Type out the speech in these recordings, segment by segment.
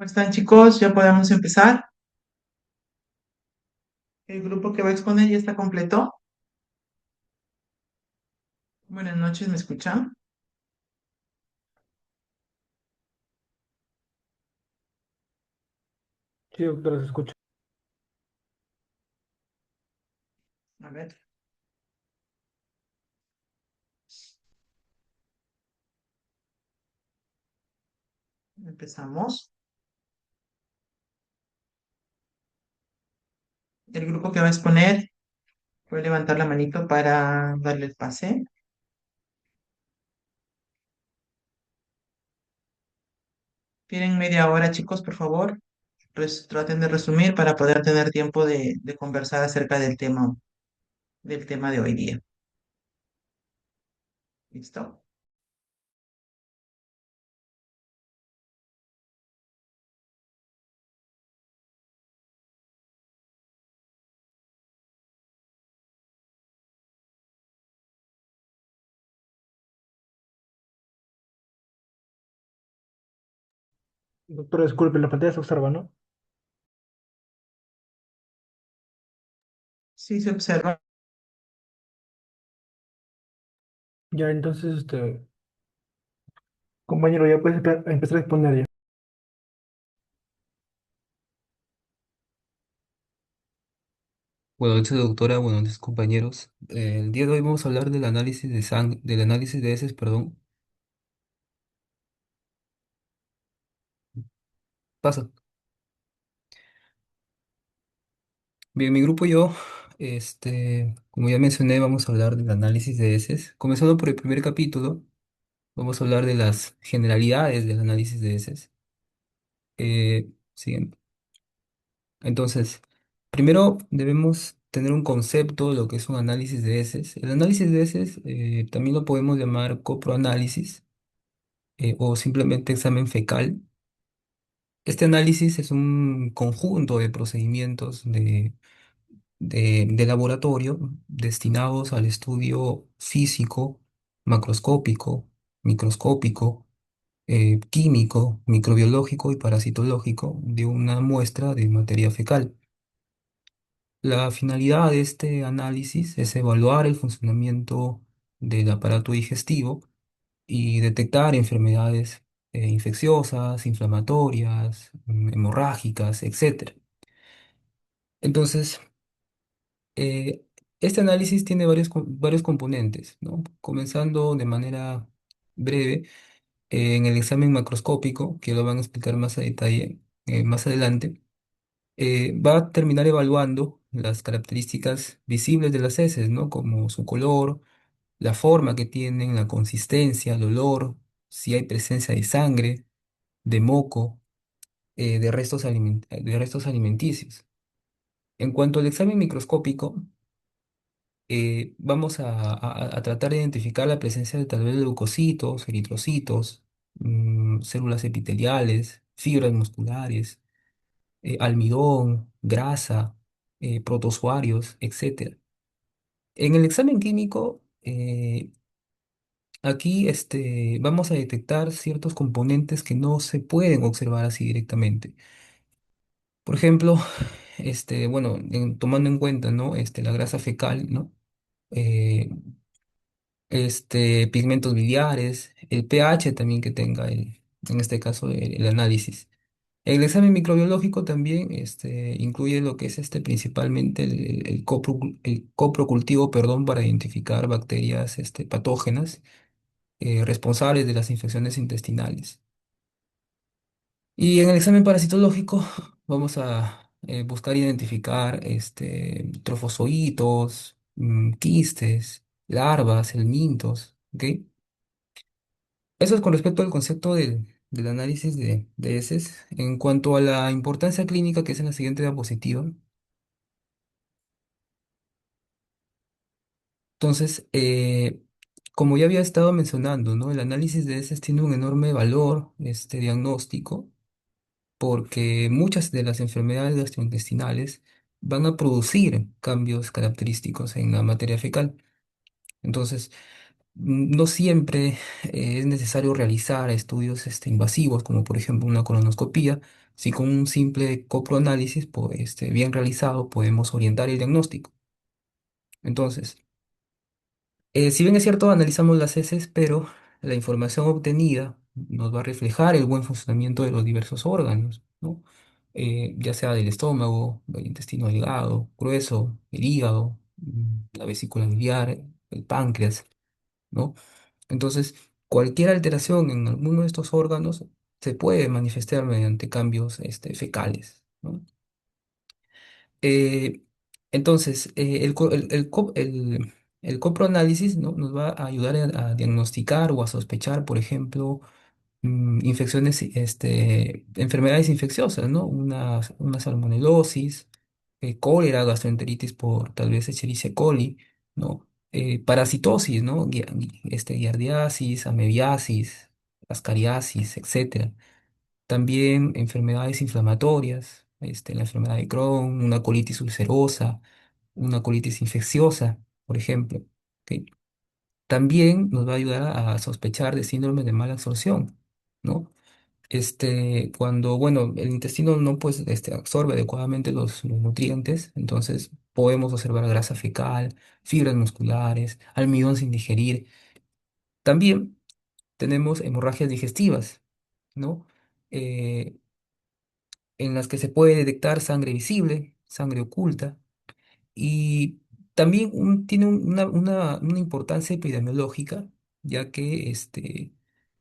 ¿Cómo están, chicos? Ya podemos empezar. El grupo que va a exponer ya está completo. Buenas noches, ¿me escuchan? Sí, doctora, se escucha. A ver, empezamos. El grupo que va a exponer puede levantar la manito para darle el pase. Tienen media hora, chicos, por favor. Traten de resumir para poder tener tiempo de conversar acerca del tema de hoy día. ¿Listo? Doctora, disculpe, la pantalla se observa, ¿no? Sí, se observa. Ya, entonces, compañero, ya puedes empezar a exponer ya. Buenas noches, doctora. Buenas noches, compañeros. El día de hoy vamos a hablar del análisis de del análisis de heces, perdón. Pasa. Bien, mi grupo y yo, como ya mencioné, vamos a hablar del análisis de heces. Comenzando por el primer capítulo, vamos a hablar de las generalidades del análisis de heces. Siguiente. Entonces, primero debemos tener un concepto de lo que es un análisis de heces. El análisis de heces también lo podemos llamar coproanálisis o simplemente examen fecal. Este análisis es un conjunto de procedimientos de laboratorio destinados al estudio físico, macroscópico, microscópico, químico, microbiológico y parasitológico de una muestra de materia fecal. La finalidad de este análisis es evaluar el funcionamiento del aparato digestivo y detectar enfermedades infecciosas, inflamatorias, hemorrágicas, etcétera. Entonces, eh, este análisis tiene varios componentes, ¿no? Comenzando de manera breve en el examen macroscópico, que lo van a explicar más a detalle más adelante, va a terminar evaluando las características visibles de las heces, ¿no? Como su color, la forma que tienen, la consistencia, el olor, si hay presencia de sangre, de moco, de restos alimenticios. En cuanto al examen microscópico, vamos a tratar de identificar la presencia de tal vez leucocitos, eritrocitos, células epiteliales, fibras musculares, almidón, grasa, protozoarios, etcétera. En el examen químico, aquí vamos a detectar ciertos componentes que no se pueden observar así directamente. Por ejemplo, bueno, tomando en cuenta, ¿no? La grasa fecal, ¿no? Eh, pigmentos biliares, el pH también que tenga en este caso el análisis. El examen microbiológico también incluye lo que es principalmente el coprocultivo, perdón, para identificar bacterias patógenas responsables de las infecciones intestinales. Y en el examen parasitológico vamos a buscar identificar trofozoitos, quistes, larvas, helmintos, ¿ok? Eso es con respecto al concepto del análisis de heces. En cuanto a la importancia clínica, que es en la siguiente diapositiva, entonces, como ya había estado mencionando, ¿no? El análisis de heces tiene un enorme valor diagnóstico porque muchas de las enfermedades gastrointestinales van a producir cambios característicos en la materia fecal. Entonces, no siempre es necesario realizar estudios invasivos, como por ejemplo una colonoscopía, si con un simple coproanálisis pues, bien realizado podemos orientar el diagnóstico. Entonces, si bien es cierto, analizamos las heces, pero la información obtenida nos va a reflejar el buen funcionamiento de los diversos órganos, ¿no? Ya sea del estómago, del intestino delgado, grueso, el hígado, la vesícula biliar, el páncreas, ¿no? Entonces, cualquier alteración en alguno de estos órganos se puede manifestar mediante cambios, fecales, ¿no? Eh, entonces, el coproanálisis, ¿no? Nos va a ayudar a diagnosticar o a sospechar, por ejemplo, infecciones, enfermedades infecciosas, ¿no? Una salmonelosis, cólera, gastroenteritis por tal vez Escherichia coli, ¿no? Parasitosis, ¿no? Giardiasis, amebiasis, ascariasis, etcétera. También enfermedades inflamatorias, la enfermedad de Crohn, una colitis ulcerosa, una colitis infecciosa, por ejemplo. ¿Ok? También nos va a ayudar a sospechar de síndrome de mala absorción, ¿no? Cuando, bueno, el intestino no pues, absorbe adecuadamente los nutrientes, entonces podemos observar grasa fecal, fibras musculares, almidón sin digerir. También tenemos hemorragias digestivas, ¿no? Eh, en las que se puede detectar sangre visible, sangre oculta, y también tiene una importancia epidemiológica, ya que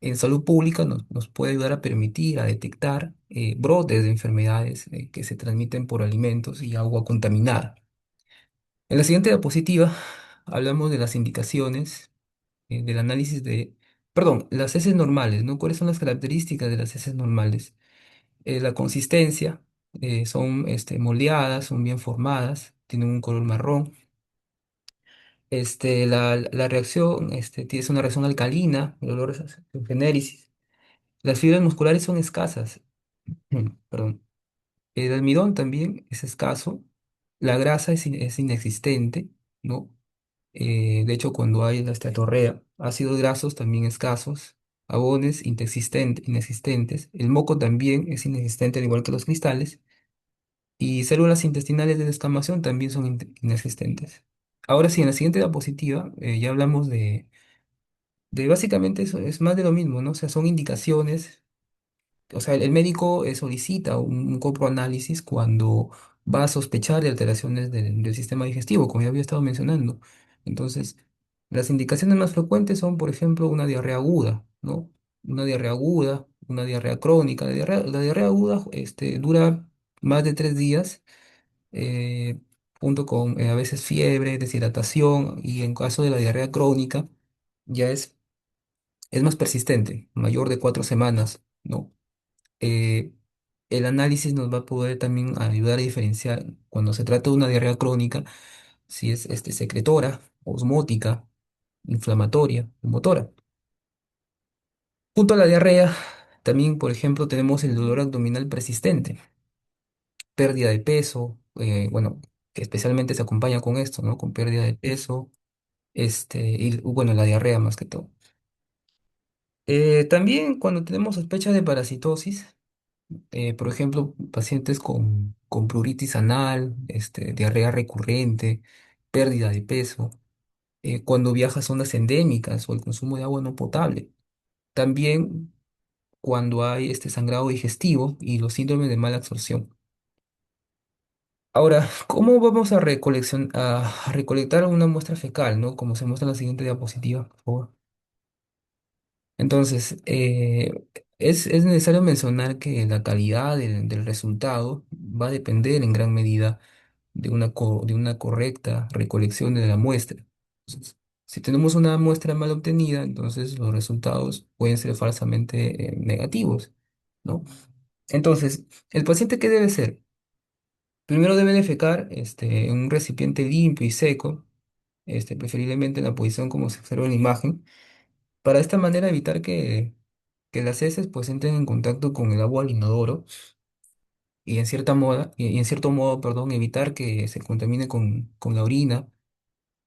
en salud pública nos puede ayudar a permitir, a detectar brotes de enfermedades que se transmiten por alimentos y agua contaminada. En la siguiente diapositiva hablamos de las indicaciones del análisis perdón, las heces normales, ¿no? ¿Cuáles son las características de las heces normales? La consistencia, son moldeadas, son bien formadas, tienen un color marrón. La reacción es una reacción alcalina, el olor es genéricis. Las fibras musculares son escasas, perdón. El almidón también es escaso. La grasa es inexistente, ¿no? De hecho, cuando hay la esteatorrea, ácidos grasos también escasos, jabones inexistentes. El moco también es inexistente, al igual que los cristales. Y células intestinales de descamación también son inexistentes. Ahora sí, en la siguiente diapositiva ya hablamos de básicamente eso, es más de lo mismo, ¿no? O sea, son indicaciones, o sea, el médico solicita un coproanálisis cuando va a sospechar de alteraciones del sistema digestivo, como ya había estado mencionando. Entonces, las indicaciones más frecuentes son, por ejemplo, una diarrea aguda, ¿no? Una diarrea aguda, una diarrea crónica. La diarrea aguda, dura más de 3 días, eh, junto con a veces fiebre, deshidratación, y en caso de la diarrea crónica, ya es más persistente, mayor de 4 semanas, ¿no? Eh, el análisis nos va a poder también ayudar a diferenciar cuando se trata de una diarrea crónica, si es secretora, osmótica, inflamatoria o motora. Junto a la diarrea, también, por ejemplo, tenemos el dolor abdominal persistente, pérdida de peso, bueno, que especialmente se acompaña con esto, ¿no? Con pérdida de peso, y bueno, la diarrea más que todo. También cuando tenemos sospecha de parasitosis, por ejemplo, pacientes con pruritis anal, diarrea recurrente, pérdida de peso, cuando viaja a zonas endémicas o el consumo de agua no potable. También cuando hay este sangrado digestivo y los síndromes de mala absorción. Ahora, ¿cómo vamos a recolectar una muestra fecal, ¿no? Como se muestra en la siguiente diapositiva, por favor. Entonces, es necesario mencionar que la calidad del resultado va a depender en gran medida de una correcta recolección de la muestra. Entonces, si tenemos una muestra mal obtenida, entonces los resultados pueden ser falsamente negativos, ¿no? Entonces, ¿el paciente qué debe hacer? Primero debe defecar en un recipiente limpio y seco, preferiblemente en la posición como se observa en la imagen, para de esta manera evitar que las heces pues entren en contacto con el agua al inodoro y en cierto modo, perdón, evitar que se contamine con la orina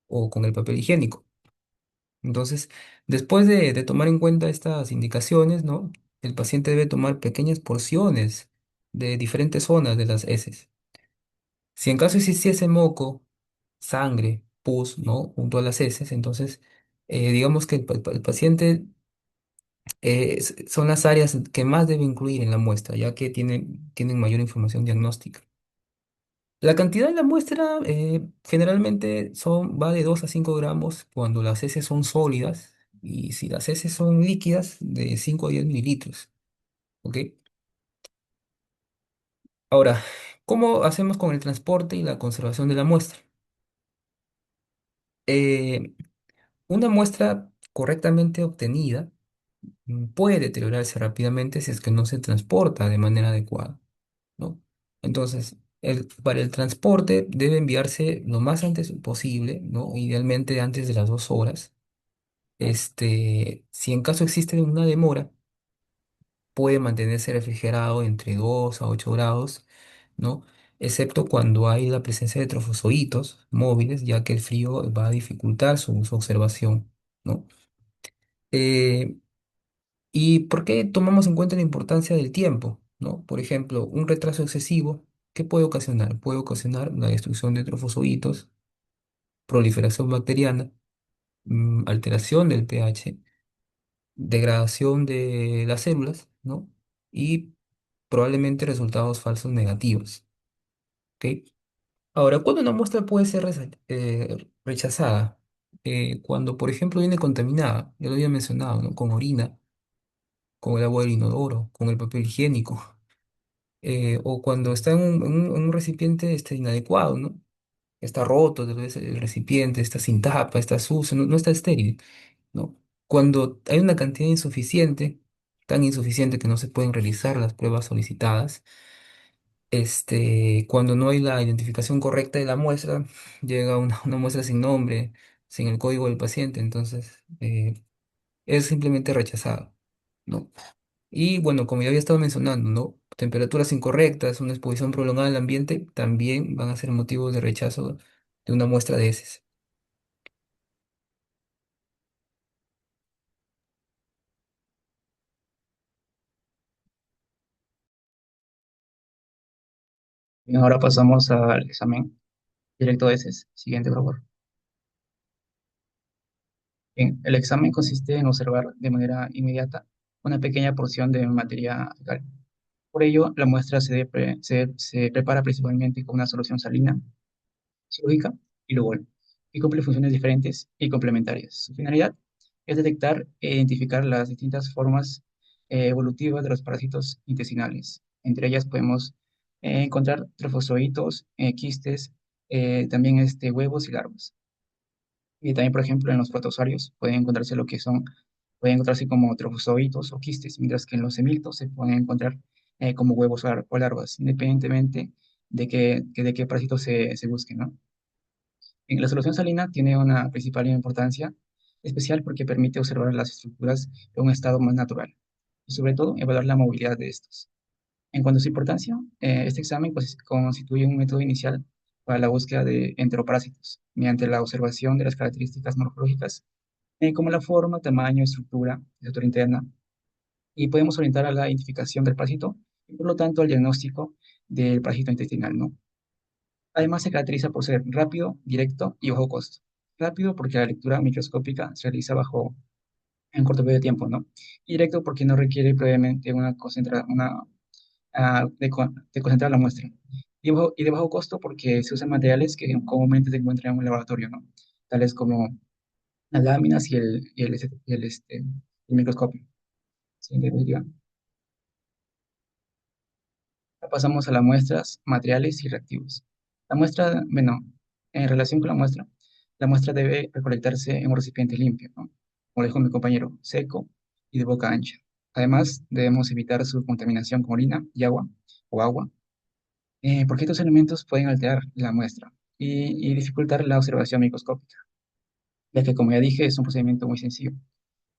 o con el papel higiénico. Entonces, después de tomar en cuenta estas indicaciones, ¿no? El paciente debe tomar pequeñas porciones de diferentes zonas de las heces. Si en caso existiese moco, sangre, pus, ¿no? Junto a las heces, entonces digamos que el paciente son las áreas que más debe incluir en la muestra, ya que tienen mayor información diagnóstica. La cantidad de la muestra generalmente va de 2 a 5 gramos cuando las heces son sólidas y si las heces son líquidas, de 5 a 10 mililitros. ¿Ok? Ahora, ¿cómo hacemos con el transporte y la conservación de la muestra? Eh, una muestra correctamente obtenida puede deteriorarse rápidamente si es que no se transporta de manera adecuada, ¿no? Entonces, para el transporte debe enviarse lo más antes posible, ¿no? Idealmente antes de las 2 horas. Si en caso existe una demora, puede mantenerse refrigerado entre 2 a 8 grados, ¿no? Excepto cuando hay la presencia de trofozoitos móviles, ya que el frío va a dificultar su observación, ¿no? Eh, ¿Y por qué tomamos en cuenta la importancia del tiempo? ¿No? Por ejemplo, un retraso excesivo, ¿qué puede ocasionar? Puede ocasionar la destrucción de trofozoitos, proliferación bacteriana, alteración del pH, degradación de las células, ¿no? Y probablemente resultados falsos negativos. ¿Ok? Ahora, ¿cuándo una muestra puede ser rechazada? Cuando, por ejemplo, viene contaminada, ya lo había mencionado, ¿no? Con orina, con el agua del inodoro, con el papel higiénico. O cuando está en un recipiente inadecuado, ¿no? Está roto, tal vez el recipiente, está sin tapa, está sucio, no está estéril, ¿no? Cuando hay una cantidad insuficiente, tan insuficiente que no se pueden realizar las pruebas solicitadas, cuando no hay la identificación correcta de la muestra, llega una muestra sin nombre, sin el código del paciente, entonces es simplemente rechazado, ¿no? Y bueno, como ya había estado mencionando, ¿no? Temperaturas incorrectas, una exposición prolongada al ambiente también van a ser motivos de rechazo de una muestra de heces. Bien, ahora pasamos al examen directo de heces. Siguiente, por favor. Bien, el examen consiste en observar de manera inmediata una pequeña porción de materia fecal. Por ello, la muestra se prepara principalmente con una solución salina, cirúrgica y Lugol, y cumple funciones diferentes y complementarias. Su finalidad es detectar e identificar las distintas formas evolutivas de los parásitos intestinales. Entre ellas podemos encontrar trofozoitos, quistes, también huevos y larvas. Y también, por ejemplo, en los protozoarios pueden encontrarse pueden encontrarse como trofozoitos o quistes, mientras que en los hemílitos se pueden encontrar como huevos o larvas, independientemente de qué parásito se busque, ¿no? En la solución salina tiene una principal importancia especial porque permite observar las estructuras en un estado más natural y sobre todo evaluar la movilidad de estos. En cuanto a su importancia, este examen pues, constituye un método inicial para la búsqueda de enteroparásitos mediante la observación de las características morfológicas como la forma, tamaño, estructura interna y podemos orientar a la identificación del parásito y por lo tanto al diagnóstico del parásito intestinal, ¿no? Además, se caracteriza por ser rápido, directo y bajo costo. Rápido porque la lectura microscópica se realiza bajo un corto periodo de tiempo, ¿no? Y directo porque no requiere previamente de concentrar la muestra. Y de bajo costo porque se usan materiales que comúnmente se encuentran en un laboratorio, ¿no? Tales como las láminas y el microscopio. Siguiente diapositiva. Pasamos a las muestras, materiales y reactivos. Bueno, en relación con la muestra debe recolectarse en un recipiente limpio, ¿no? Como dijo mi compañero, seco y de boca ancha. Además, debemos evitar su contaminación con orina y agua o agua, porque estos elementos pueden alterar la muestra y dificultar la observación microscópica, ya que, como ya dije, es un procedimiento muy sencillo.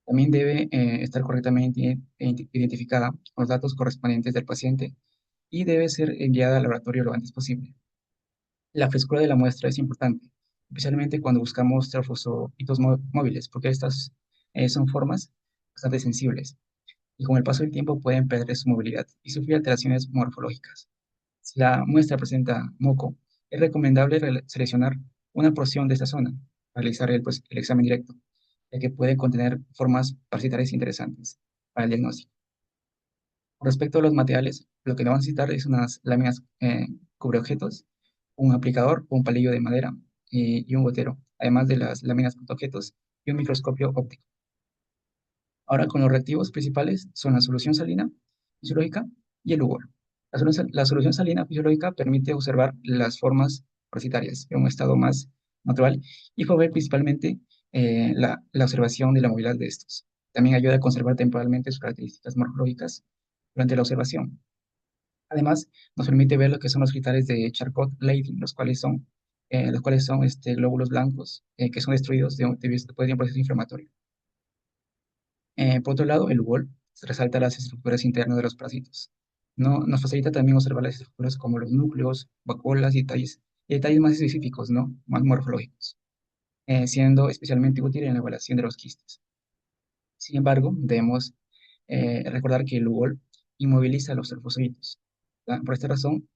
También debe estar correctamente identificada con los datos correspondientes del paciente y debe ser enviada al laboratorio lo antes posible. La frescura de la muestra es importante, especialmente cuando buscamos trofos o hitos móviles, porque estas son formas bastante sensibles. y con el paso del tiempo pueden perder su movilidad y sufrir alteraciones morfológicas. Si la muestra presenta moco, es recomendable seleccionar una porción de esta zona, realizar el examen directo, ya que puede contener formas parasitarias interesantes para el diagnóstico. Con respecto a los materiales, lo que vamos a necesitar es unas láminas cubreobjetos, un aplicador o un palillo de madera y un gotero, además de las láminas portaobjetos y un microscopio óptico. Ahora, con los reactivos principales son la solución salina fisiológica y el Lugol. La solución salina fisiológica permite observar las formas parasitarias en un estado más natural y favorecer principalmente la observación de la movilidad de estos. También ayuda a conservar temporalmente sus características morfológicas durante la observación. Además, nos permite ver lo que son los cristales de Charcot-Leydig, los cuales son glóbulos blancos que son destruidos después de un proceso inflamatorio. Por otro lado, el UOL resalta las estructuras internas de los parásitos. No, nos facilita también observar las estructuras como los núcleos, vacuolas y detalles más específicos, ¿no? Más morfológicos, siendo especialmente útil en la evaluación de los quistes. Sin embargo, debemos recordar que el UOL inmoviliza los trofosoritos. Por esta razón,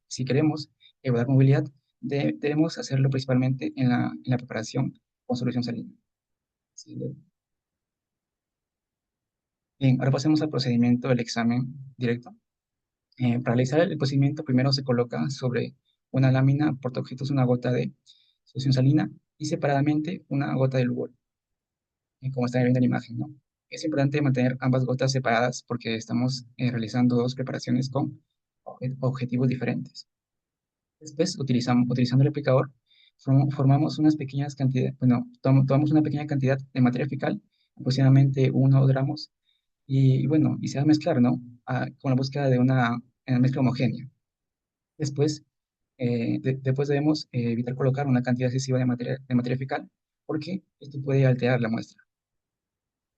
si queremos evaluar movilidad, debemos hacerlo principalmente en la preparación con solución salina. Sí, bien, ahora pasemos al procedimiento del examen directo. Para realizar el procedimiento, primero se coloca sobre una lámina portaobjetos una gota de solución salina y separadamente una gota de Lugol, como están viendo en la imagen, ¿no? Es importante mantener ambas gotas separadas porque estamos realizando dos preparaciones con objetivos diferentes. Después, utilizando el aplicador, formamos unas pequeñas cantidades, bueno, tomamos una pequeña cantidad de materia fecal, aproximadamente 1 o 2 gramos, y bueno, y se va a mezclar, ¿no? Con la búsqueda de una mezcla homogénea. Después, después debemos evitar colocar una cantidad excesiva de materia fecal, porque esto puede alterar la muestra.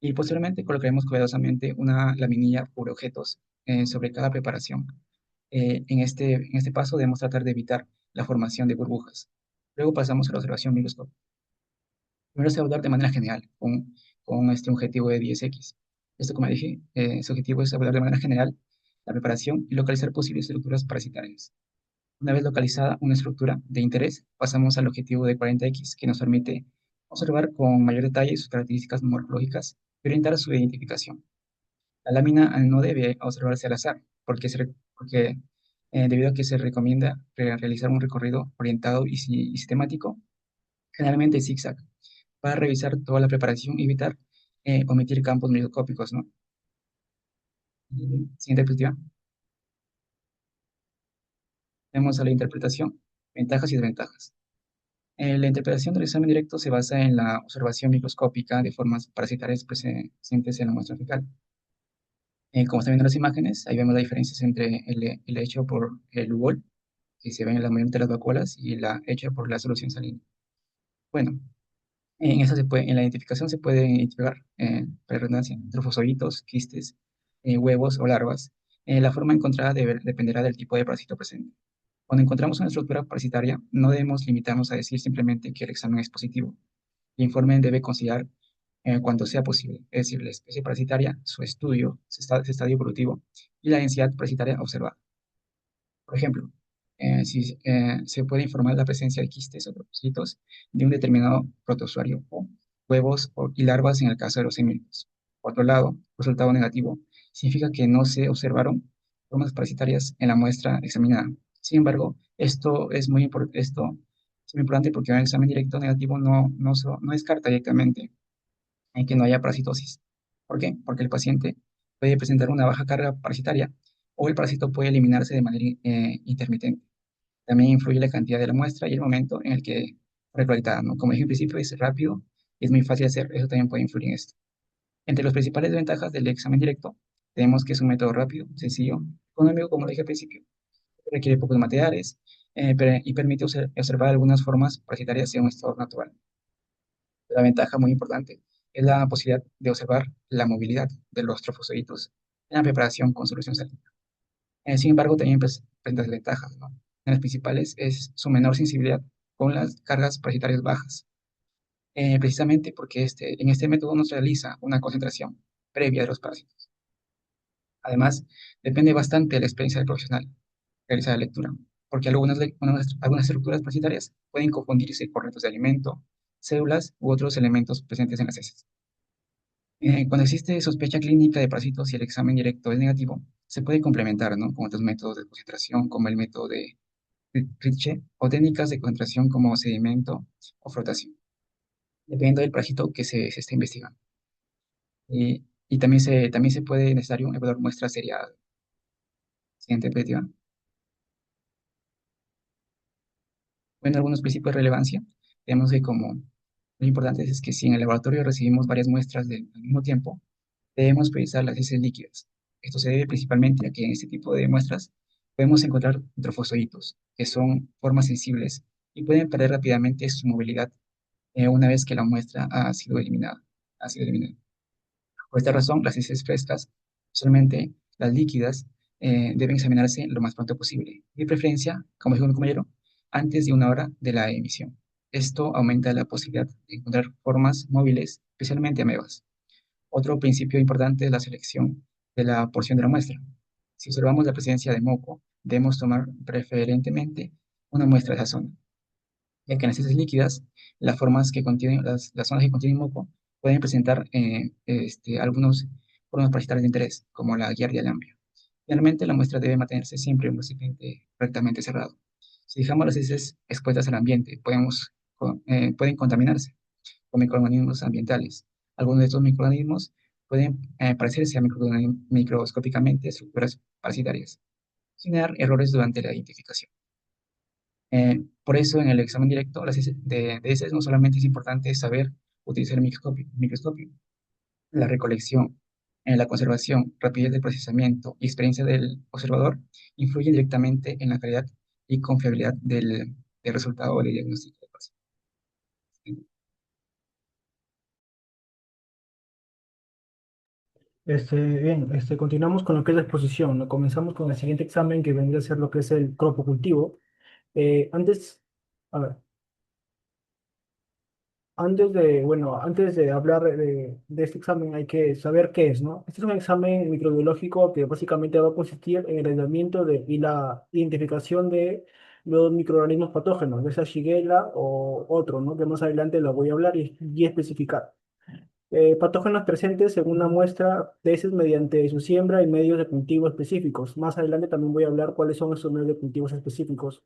Y posteriormente colocaremos cuidadosamente una laminilla por objetos sobre cada preparación. En este paso debemos tratar de evitar la formación de burbujas. Luego pasamos a la observación microscópica. Primero se va a hablar de manera general, con este objetivo de 10X. Esto, como dije, su objetivo es hablar de manera general la preparación y localizar posibles estructuras parasitarias. Una vez localizada una estructura de interés, pasamos al objetivo de 40X, que nos permite observar con mayor detalle sus características morfológicas y orientar su identificación. La lámina no debe observarse al azar, porque debido a que se recomienda realizar un recorrido orientado y sistemático, generalmente zigzag, para revisar toda la preparación y evitar omitir campos microscópicos, ¿no? Siguiente diapositiva. Tenemos a la interpretación, ventajas y desventajas. La interpretación del examen directo se basa en la observación microscópica de formas parasitarias presentes en la muestra fecal. Como están viendo las imágenes, ahí vemos las diferencias entre el hecho por el UOL, que se ven en la mayoría de las vacuolas, y la hecha por la solución salina. Bueno, en la identificación se puede identificar, para redundancia, trofozoitos, quistes, huevos o larvas. La forma encontrada dependerá del tipo de parásito presente. Cuando encontramos una estructura parasitaria, no debemos limitarnos a decir simplemente que el examen es positivo. El informe debe considerar, cuanto sea posible, es decir, la especie parasitaria, su estudio, su estadio evolutivo y la densidad parasitaria observada. Por ejemplo, si se puede informar la presencia de quistes o trocitos de un determinado protozoario o huevos y larvas en el caso de los semillos. Por otro lado, resultado negativo significa que no se observaron formas parasitarias en la muestra examinada. Sin embargo, esto es muy importante porque un examen directo negativo no descarta directamente en que no haya parasitosis. ¿Por qué? Porque el paciente puede presentar una baja carga parasitaria o el parásito puede eliminarse de manera intermitente. También influye la cantidad de la muestra y el momento en el que fue recolectada, ¿no? Como dije en principio, es rápido y es muy fácil de hacer. Eso también puede influir en esto. Entre las principales ventajas del examen directo, tenemos que es un método rápido, sencillo, económico, como lo dije al principio. Requiere pocos materiales y permite observar algunas formas parasitarias en un estado natural. La ventaja muy importante es la posibilidad de observar la movilidad de los trofozoitos en la preparación con solución salina. Sin embargo, también presenta desventajas, ¿no? En las principales es su menor sensibilidad con las cargas parasitarias bajas, precisamente porque en este método no se realiza una concentración, previa de los parásitos. Además, depende bastante de la experiencia del profesional realizar la lectura, porque algunas estructuras parasitarias pueden confundirse con restos de alimento, células u otros elementos presentes en las heces. Cuando existe sospecha clínica de parásitos y el examen directo es negativo, se puede complementar, ¿no?, con otros métodos de concentración, como el método de Ritchie, o técnicas de concentración como sedimento o frotación, dependiendo del parásito que se esté investigando. Y también se puede necesario evaluar muestras seriadas. Siguiente diapositiva. Bueno, algunos principios de relevancia. Tenemos que como lo importante es que si en el laboratorio recibimos varias muestras al mismo tiempo, debemos priorizar las heces líquidas. Esto se debe principalmente a que en este tipo de muestras podemos encontrar trofosoritos, que son formas sensibles y pueden perder rápidamente su movilidad una vez que la muestra ha sido eliminada. Ha sido eliminada. Por esta razón, las heces frescas, solamente las líquidas, deben examinarse lo más pronto posible. De preferencia, como dijo mi compañero, antes de 1 hora de la emisión. Esto aumenta la posibilidad de encontrar formas móviles, especialmente amebas. Otro principio importante es la selección de la porción de la muestra. Si observamos la presencia de moco, debemos tomar preferentemente una muestra de esa zona, ya que en las heces líquidas, las zonas que contienen moco pueden presentar algunos formas parasitarias de interés, como la Giardia lamblia. Finalmente, la muestra debe mantenerse siempre en un recipiente rectamente cerrado. Si dejamos las heces expuestas al ambiente, pueden contaminarse con microorganismos ambientales. Algunos de estos microorganismos pueden parecerse a microscópicamente estructuras parasitarias, generar errores durante la identificación. Por eso, en el examen directo de heces no solamente es importante saber utilizar el microscopio, la recolección, la conservación, rapidez del procesamiento y experiencia del observador influyen directamente en la calidad y confiabilidad del resultado del diagnóstico del paciente. Bien, continuamos con lo que es la exposición, ¿no? Comenzamos con el siguiente examen que vendría a ser lo que es el cropocultivo. Antes, a ver, antes de hablar de este examen hay que saber qué es, ¿no? Este es un examen microbiológico que básicamente va a consistir en el aislamiento y la identificación de los microorganismos patógenos, de esa Shigella o otro, ¿no? Que más adelante lo voy a hablar y especificar. Patógenos presentes en una muestra de heces mediante su siembra y medios de cultivo específicos. Más adelante también voy a hablar cuáles son esos medios de cultivos específicos.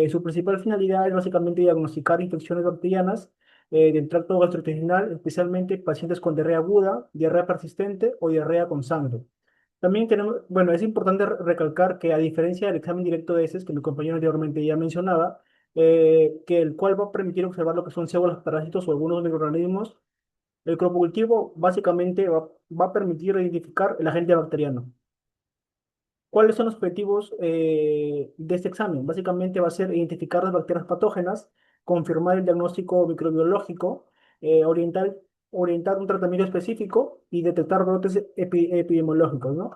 Su principal finalidad es básicamente diagnosticar infecciones bacterianas del tracto gastrointestinal, especialmente pacientes con diarrea aguda, diarrea persistente o diarrea con sangre. También tenemos, bueno, es importante recalcar que a diferencia del examen directo de heces, que mi compañero anteriormente ya mencionaba, que el cual va a permitir observar lo que son células, parásitos o algunos microorganismos, el cropocultivo básicamente va a permitir identificar el agente bacteriano. ¿Cuáles son los objetivos de este examen? Básicamente va a ser identificar las bacterias patógenas, confirmar el diagnóstico microbiológico, orientar un tratamiento específico y detectar brotes epidemiológicos, ¿no?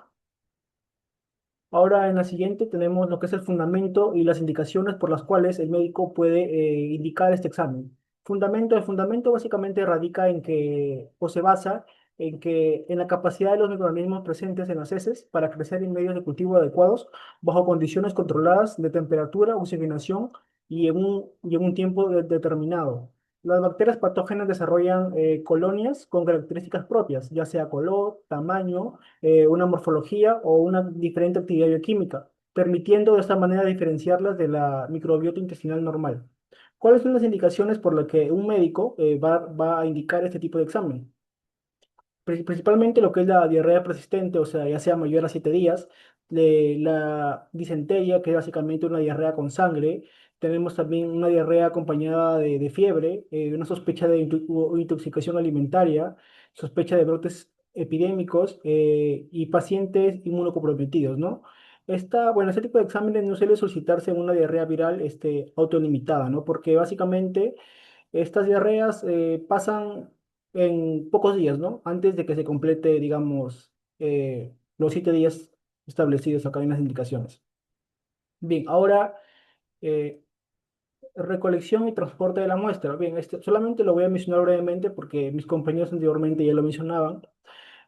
Ahora en la siguiente tenemos lo que es el fundamento y las indicaciones por las cuales el médico puede indicar este examen. El fundamento básicamente radica en que, o se basa en la capacidad de los microorganismos presentes en las heces para crecer en medios de cultivo adecuados, bajo condiciones controladas de temperatura, oxigenación y en un tiempo determinado. Las bacterias patógenas desarrollan colonias con características propias, ya sea color, tamaño, una morfología o una diferente actividad bioquímica, permitiendo de esta manera diferenciarlas de la microbiota intestinal normal. ¿Cuáles son las indicaciones por las que un médico va a indicar este tipo de examen? Principalmente lo que es la diarrea persistente, o sea, ya sea mayor a 7 días, la disentería, que es básicamente una diarrea con sangre. Tenemos también una diarrea acompañada de fiebre, una sospecha de intoxicación alimentaria, sospecha de brotes epidémicos y pacientes inmunocomprometidos, ¿no? Este tipo de exámenes no suele solicitarse en una diarrea viral autolimitada, ¿no? Porque básicamente estas diarreas pasan en pocos días, ¿no? Antes de que se complete, digamos, los 7 días establecidos acá en las indicaciones. Bien, ahora eh, recolección y transporte de la muestra. Bien, solamente lo voy a mencionar brevemente porque mis compañeros anteriormente ya lo mencionaban.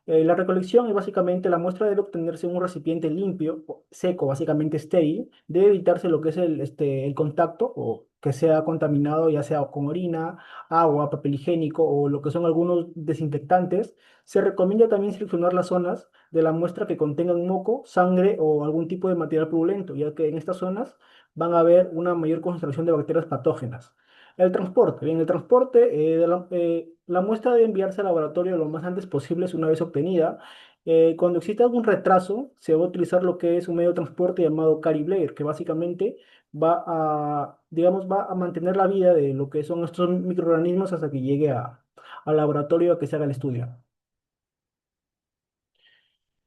La recolección es básicamente la muestra debe obtenerse en un recipiente limpio, seco, básicamente estéril. Debe evitarse lo que es el contacto o que sea contaminado, ya sea con orina, agua, papel higiénico o lo que son algunos desinfectantes. Se recomienda también seleccionar las zonas de la muestra que contengan moco, sangre o algún tipo de material purulento, ya que en estas zonas van a haber una mayor concentración de bacterias patógenas. El transporte. Bien, el transporte, la muestra debe enviarse al laboratorio lo más antes posible una vez obtenida. Cuando existe algún retraso, se va a utilizar lo que es un medio de transporte llamado Carry Blair, que básicamente digamos, va a mantener la vida de lo que son estos microorganismos hasta que llegue al laboratorio a que se haga el estudio.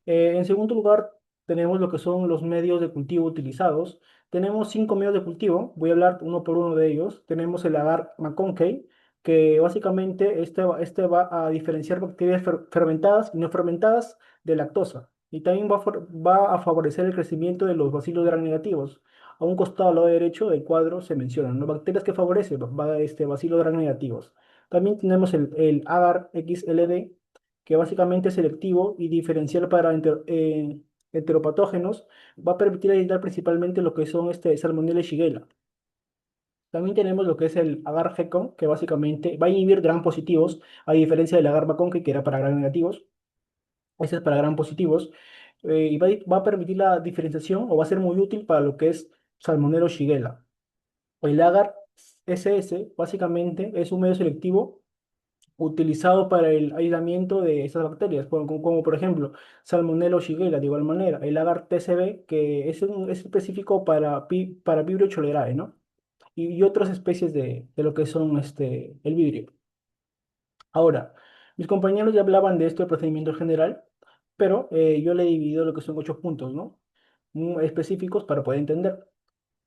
En segundo lugar, tenemos lo que son los medios de cultivo utilizados. Tenemos 5 medios de cultivo, voy a hablar uno por uno de ellos. Tenemos el agar McConkey, que básicamente este va a diferenciar bacterias fermentadas y no fermentadas de lactosa. Y también va a favorecer el crecimiento de los bacilos gram negativos. A un costado, al lado derecho del cuadro, se mencionan las bacterias que favorecen bacilos gram negativos. También tenemos el agar XLD, que básicamente es selectivo y diferencial para heteropatógenos, va a permitir aislar principalmente lo que son Salmonella y Shigella. También tenemos lo que es el agar GECOM, que básicamente va a inhibir gram positivos, a diferencia del agar MACON, que era para gram negativos. Este es para gram positivos. Y va a permitir la diferenciación o va a ser muy útil para lo que es Salmonella o Shigella. El agar SS básicamente es un medio selectivo utilizado para el aislamiento de estas bacterias, como por ejemplo Salmonella o Shigella, de igual manera, el agar TCB, que es específico para Vibrio cholerae, ¿no? Y otras especies de lo que son el vidrio. Ahora, mis compañeros ya hablaban de esto, el procedimiento general, pero yo le he dividido lo que son 8 puntos, ¿no? Específicos para poder entender.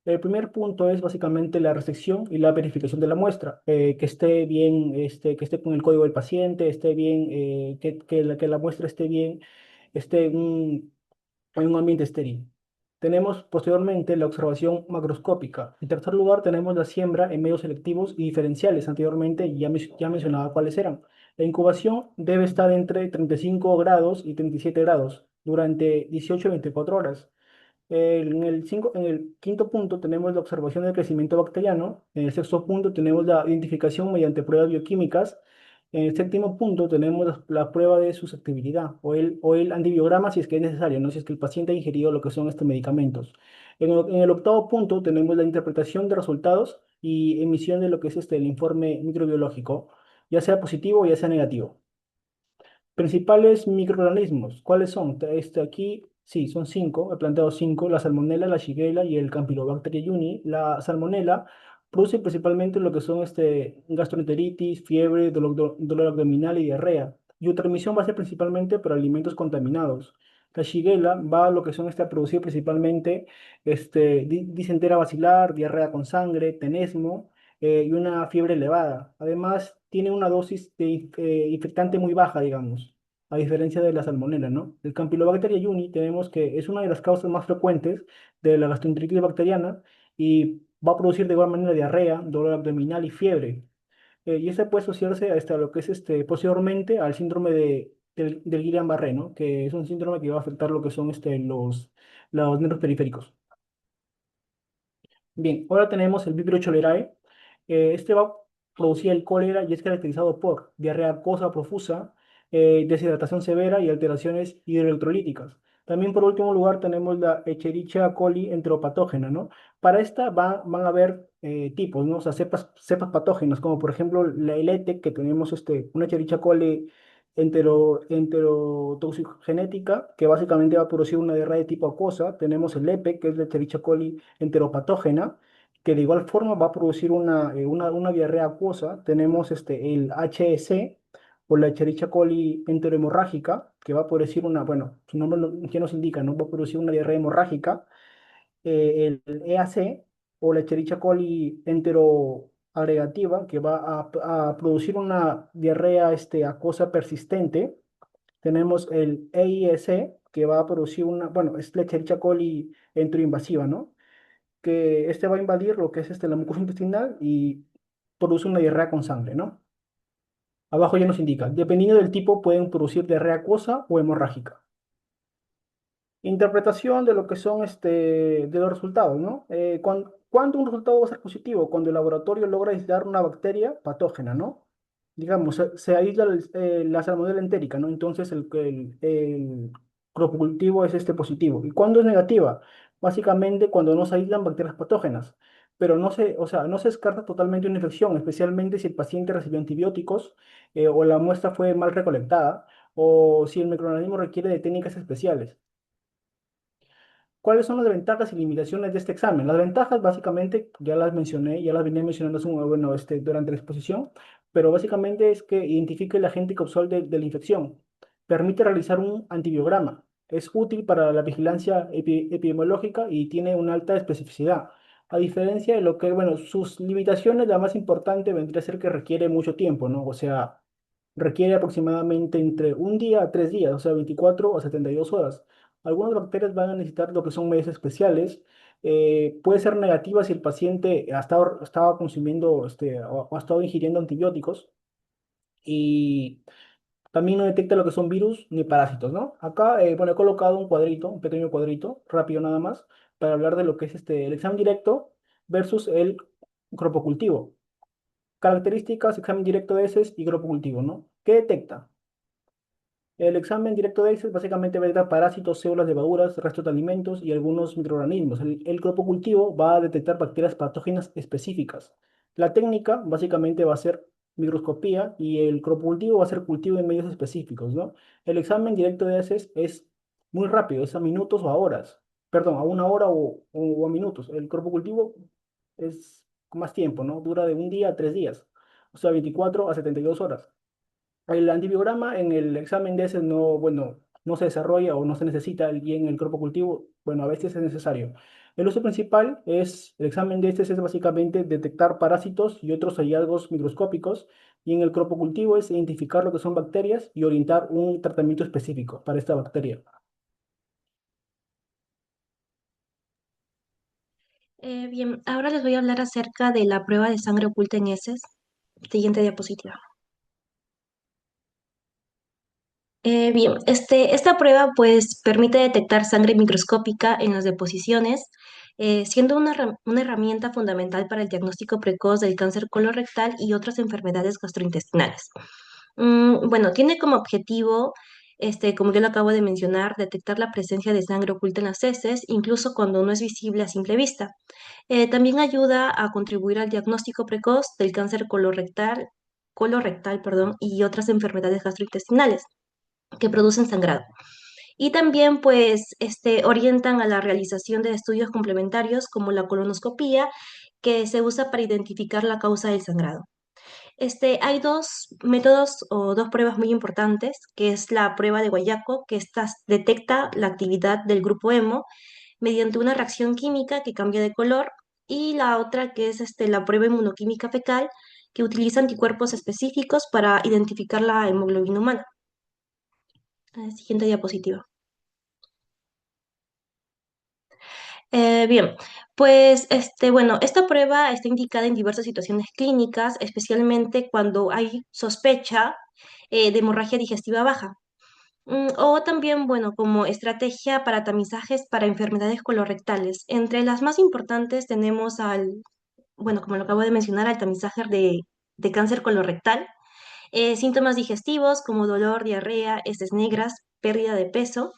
El primer punto es básicamente la recepción y la verificación de la muestra, que esté bien, que esté con el código del paciente, esté bien, que la muestra esté bien, esté en un ambiente estéril. Tenemos posteriormente la observación macroscópica. En tercer lugar, tenemos la siembra en medios selectivos y diferenciales. Anteriormente ya mencionaba cuáles eran. La incubación debe estar entre 35 grados y 37 grados durante 18 a 24 horas. En el quinto punto tenemos la observación del crecimiento bacteriano. En el sexto punto tenemos la identificación mediante pruebas bioquímicas. En el séptimo punto tenemos la prueba de susceptibilidad o el antibiograma si es que es necesario, no si es que el paciente ha ingerido lo que son estos medicamentos. En el octavo punto tenemos la interpretación de resultados y emisión de lo que es el informe microbiológico, ya sea positivo o ya sea negativo. Principales microorganismos, ¿cuáles son? Aquí, sí, son 5, he planteado 5, la salmonella, la shigella y el Campylobacter jejuni. La salmonella produce principalmente lo que son gastroenteritis, fiebre, dolor abdominal y diarrea. Y su transmisión va a ser principalmente por alimentos contaminados. La shigella va a lo que son a producir principalmente disentera basilar, diarrea con sangre, tenesmo y una fiebre elevada. Además, tiene una dosis de infectante muy baja, digamos, a diferencia de la salmonela, ¿no? El Campylobacter jejuni tenemos que es una de las causas más frecuentes de la gastroenteritis bacteriana y va a producir de igual manera diarrea, dolor abdominal y fiebre. Y este puede asociarse hasta lo que es posteriormente al síndrome del Guillain-Barré, ¿no? Que es un síndrome que va a afectar lo que son los nervios periféricos. Bien, ahora tenemos el Vibrio cholerae. Este va a producir el cólera y es caracterizado por diarrea acuosa profusa, deshidratación severa y alteraciones hidroelectrolíticas. También por último lugar tenemos la Escherichia coli enteropatógena, ¿no? Para esta van a haber tipos, ¿no? O sea, cepas patógenas, como por ejemplo el ETEC, que tenemos una Escherichia coli enterotoxigenética, que básicamente va a producir una diarrea de tipo acuosa. Tenemos el EPE, que es la Escherichia coli enteropatógena, que de igual forma va a producir una diarrea acuosa. Tenemos el HEC o la Escherichia coli enterohemorrágica, que va a producir bueno, su nombre ya nos indica, ¿no? Va a producir una diarrea hemorrágica. El EAC o la Escherichia coli enteroagregativa, que va a producir una diarrea acuosa persistente. Tenemos el EIEC, que va a producir bueno, es la Escherichia coli enteroinvasiva, ¿no? Que va a invadir lo que es la mucosa intestinal y produce una diarrea con sangre, ¿no? Abajo ya nos indica, dependiendo del tipo pueden producir diarrea acuosa o hemorrágica. Interpretación de lo que son de los resultados, ¿no? ¿Cuándo un resultado va a ser positivo? Cuando el laboratorio logra aislar una bacteria patógena, ¿no? Digamos, se aísla la salmonela entérica, ¿no? Entonces el cropocultivo es positivo. ¿Y cuándo es negativa? Básicamente cuando no se aíslan bacterias patógenas, pero o sea, no se descarta totalmente una infección, especialmente si el paciente recibió antibióticos o la muestra fue mal recolectada o si el microorganismo requiere de técnicas especiales. ¿Cuáles son las ventajas y limitaciones de este examen? Las ventajas básicamente ya las mencioné, ya las venía mencionando bueno, durante la exposición, pero básicamente es que identifica el agente causal de la infección, permite realizar un antibiograma, es útil para la vigilancia epidemiológica y tiene una alta especificidad. A diferencia de lo que, bueno, sus limitaciones, la más importante vendría a ser que requiere mucho tiempo, ¿no? O sea, requiere aproximadamente entre un día a 3 días, o sea, 24 a 72 horas. Algunas bacterias van a necesitar lo que son medidas especiales. Puede ser negativa si el paciente estaba consumiendo o ha estado ingiriendo antibióticos y también no detecta lo que son virus ni parásitos, ¿no? Acá, bueno, he colocado un cuadrito, un pequeño cuadrito, rápido nada más, para hablar de lo que es el examen directo versus el cropocultivo. Características, examen directo de heces y cropocultivo, ¿no? ¿Qué detecta? El examen directo de Excel básicamente verá parásitos, células, levaduras, restos de alimentos y algunos microorganismos. El grupo cultivo va a detectar bacterias patógenas específicas. La técnica básicamente va a ser microscopía y el grupo cultivo va a ser cultivo en medios específicos, ¿no? El examen directo de heces es muy rápido, es a minutos o a horas. Perdón, a una hora o a minutos. El grupo cultivo es más tiempo, ¿no? Dura de un día a 3 días, o sea, 24 a 72 horas. El antibiograma en el examen de ese no, bueno, no se desarrolla o no se necesita y en el cuerpo cultivo, bueno, a veces es necesario. El uso principal es, el examen de este es básicamente detectar parásitos y otros hallazgos microscópicos y en el cuerpo cultivo es identificar lo que son bacterias y orientar un tratamiento específico para esta bacteria. Bien, ahora les voy a hablar acerca de la prueba de sangre oculta en heces. Siguiente diapositiva. Bien, esta prueba pues permite detectar sangre microscópica en las deposiciones, siendo una herramienta fundamental para el diagnóstico precoz del cáncer colorectal y otras enfermedades gastrointestinales. Bueno, tiene como objetivo, como yo lo acabo de mencionar, detectar la presencia de sangre oculta en las heces, incluso cuando no es visible a simple vista. También ayuda a contribuir al diagnóstico precoz del cáncer colorectal, perdón, y otras enfermedades gastrointestinales que producen sangrado. Y también, pues, orientan a la realización de estudios complementarios como la colonoscopía, que se usa para identificar la causa del sangrado. Hay dos métodos o dos pruebas muy importantes, que es la prueba de Guayaco, que esta detecta la actividad del grupo hemo mediante una reacción química que cambia de color, y la otra que es la prueba inmunoquímica fecal, que utiliza anticuerpos específicos para identificar la hemoglobina humana. Siguiente diapositiva. Bien, pues bueno, esta prueba está indicada en diversas situaciones clínicas, especialmente cuando hay sospecha de hemorragia digestiva baja. O también, bueno, como estrategia para tamizajes para enfermedades colorectales. Entre las más importantes tenemos bueno, como lo acabo de mencionar, al tamizaje de cáncer colorectal, síntomas digestivos como dolor, diarrea, heces negras, pérdida de peso,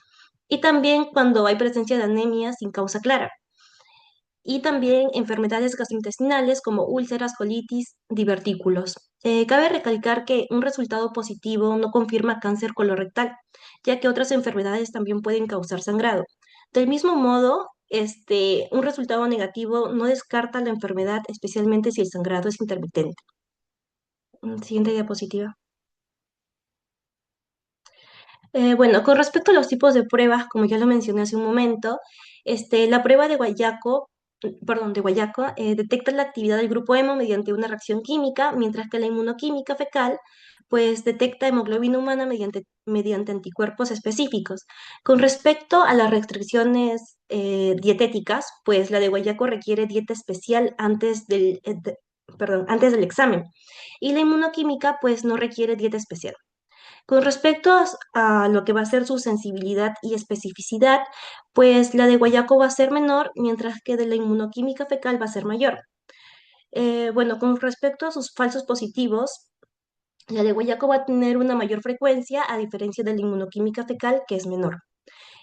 y también cuando hay presencia de anemia sin causa clara. Y también enfermedades gastrointestinales como úlceras, colitis, divertículos. Cabe recalcar que un resultado positivo no confirma cáncer colorectal, ya que otras enfermedades también pueden causar sangrado. Del mismo modo, un resultado negativo no descarta la enfermedad, especialmente si el sangrado es intermitente. Siguiente diapositiva. Bueno, con respecto a los tipos de pruebas, como ya lo mencioné hace un momento, la prueba de Guayaco, detecta la actividad del grupo hemo mediante una reacción química, mientras que la inmunoquímica fecal, pues detecta hemoglobina humana mediante anticuerpos específicos. Con respecto a las restricciones dietéticas, pues la de Guayaco requiere dieta especial antes del examen. Y la inmunoquímica pues no requiere dieta especial. Con respecto a lo que va a ser su sensibilidad y especificidad, pues la de guayaco va a ser menor, mientras que de la inmunoquímica fecal va a ser mayor. Bueno, con respecto a sus falsos positivos, la de guayaco va a tener una mayor frecuencia a diferencia de la inmunoquímica fecal, que es menor.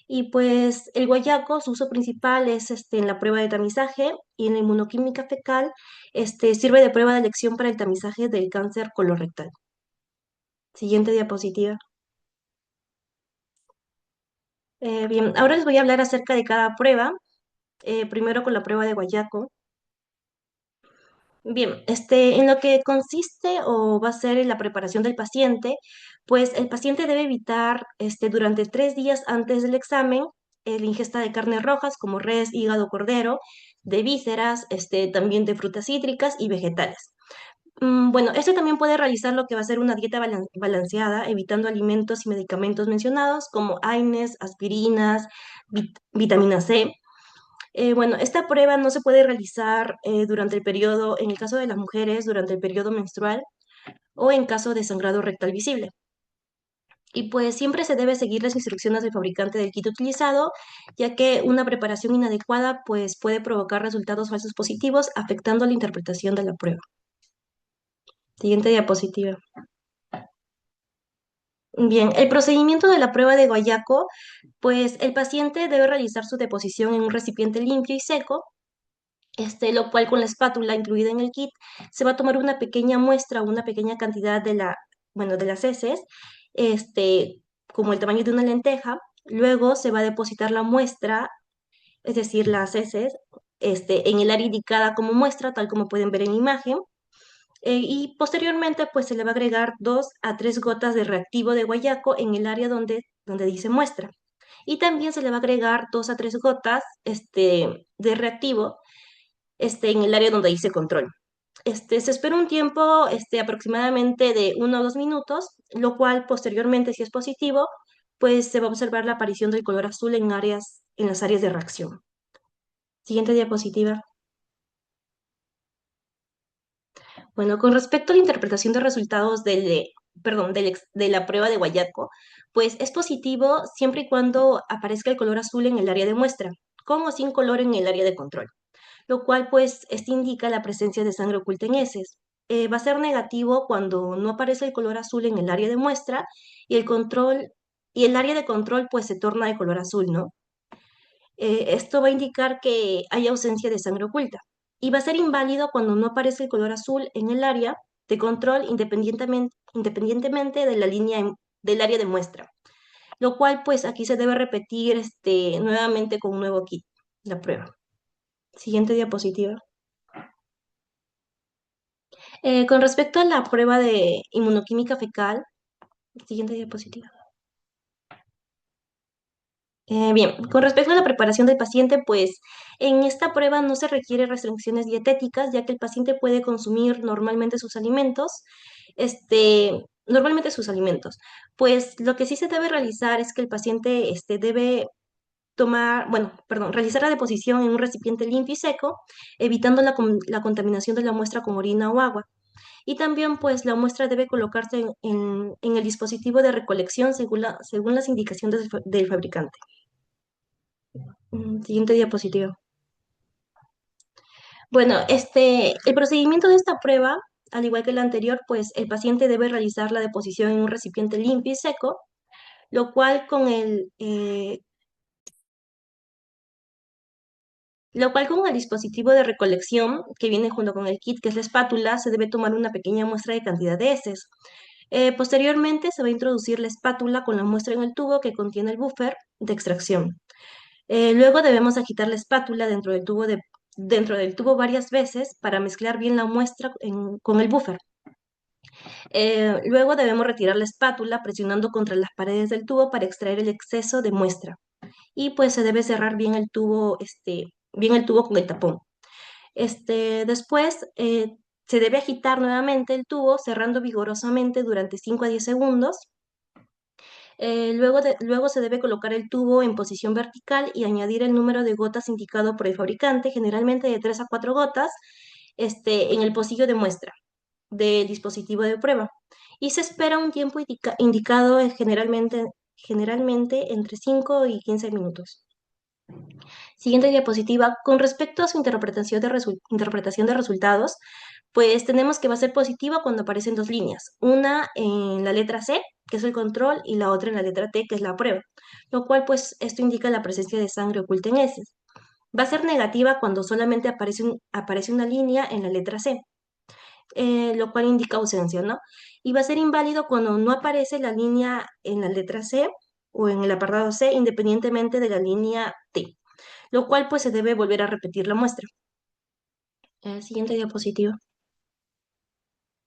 Y pues el guayaco, su uso principal es en la prueba de tamizaje y en la inmunoquímica fecal sirve de prueba de elección para el tamizaje del cáncer colorectal. Siguiente diapositiva. Bien, ahora les voy a hablar acerca de cada prueba. Primero con la prueba de guayaco. Bien, en lo que consiste o va a ser en la preparación del paciente, pues el paciente debe evitar durante 3 días antes del examen la ingesta de carnes rojas como res, hígado, cordero, de vísceras, también de frutas cítricas y vegetales. Bueno, también puede realizar lo que va a ser una dieta balanceada, evitando alimentos y medicamentos mencionados como AINES, aspirinas, vitamina C. Bueno, esta prueba no se puede realizar durante el periodo, en el caso de las mujeres, durante el periodo menstrual o en caso de sangrado rectal visible. Y pues siempre se debe seguir las instrucciones del fabricante del kit utilizado, ya que una preparación inadecuada pues puede provocar resultados falsos positivos, afectando la interpretación de la prueba. Siguiente diapositiva. Bien, el procedimiento de la prueba de guayaco, pues el paciente debe realizar su deposición en un recipiente limpio y seco, lo cual con la espátula incluida en el kit se va a tomar una pequeña muestra, una pequeña cantidad de las heces, este, como el tamaño de una lenteja. Luego se va a depositar la muestra, es decir, las heces, en el área indicada como muestra, tal como pueden ver en la imagen. Y posteriormente, pues se le va a agregar 2 a 3 gotas de reactivo de guayaco en el área donde dice muestra. Y también se le va a agregar 2 a 3 gotas de reactivo en el área donde dice control. Se espera un tiempo aproximadamente de 1 o 2 minutos, lo cual posteriormente, si es positivo, pues se va a observar la aparición del color azul en las áreas de reacción. Siguiente diapositiva. Bueno, con respecto a la interpretación de resultados de la prueba de guayaco, pues es positivo siempre y cuando aparezca el color azul en el área de muestra, con o sin color en el área de control, lo cual pues indica la presencia de sangre oculta en heces. Va a ser negativo cuando no aparece el color azul en el área de muestra y el área de control pues se torna de color azul, ¿no? Esto va a indicar que hay ausencia de sangre oculta y va a ser inválido cuando no aparece el color azul en el área de control independientemente de la del área de muestra, lo cual pues aquí se debe repetir nuevamente con un nuevo kit, la prueba. Siguiente diapositiva. Con respecto a la prueba de inmunoquímica fecal, siguiente diapositiva. Bien, con respecto a la preparación del paciente, pues en esta prueba no se requiere restricciones dietéticas, ya que el paciente puede consumir normalmente sus alimentos. Pues lo que sí se debe realizar es que el paciente debe realizar la deposición en un recipiente limpio y seco, evitando la contaminación de la muestra con orina o agua. Y también, pues, la muestra debe colocarse en el dispositivo de recolección según las indicaciones del fabricante. Siguiente diapositiva. Bueno, el procedimiento de esta prueba, al igual que la anterior, pues el paciente debe realizar la deposición en un recipiente limpio y seco, lo cual con el dispositivo de recolección que viene junto con el kit, que es la espátula, se debe tomar una pequeña muestra de cantidad de heces. Posteriormente se va a introducir la espátula con la muestra en el tubo que contiene el buffer de extracción. Luego debemos agitar la espátula dentro del tubo varias veces para mezclar bien la muestra con el buffer. Luego debemos retirar la espátula presionando contra las paredes del tubo para extraer el exceso de muestra. Y pues se debe cerrar bien el tubo con el tapón. Después se debe agitar nuevamente el tubo cerrando vigorosamente durante 5 a 10 segundos. Luego se debe colocar el tubo en posición vertical y añadir el número de gotas indicado por el fabricante, generalmente de 3 a 4 gotas, en el pocillo de muestra del dispositivo de prueba y se espera un tiempo indicado generalmente entre 5 y 15 minutos. Siguiente diapositiva. Con respecto a su interpretación de resultados, pues tenemos que va a ser positiva cuando aparecen dos líneas, una en la letra C, que es el control, y la otra en la letra T, que es la prueba, lo cual pues esto indica la presencia de sangre oculta en heces. Va a ser negativa cuando solamente aparece una línea en la letra C, lo cual indica ausencia, ¿no? Y va a ser inválido cuando no aparece la línea en la letra C o en el apartado C, independientemente de la línea T, lo cual pues se debe volver a repetir la muestra. Siguiente diapositiva.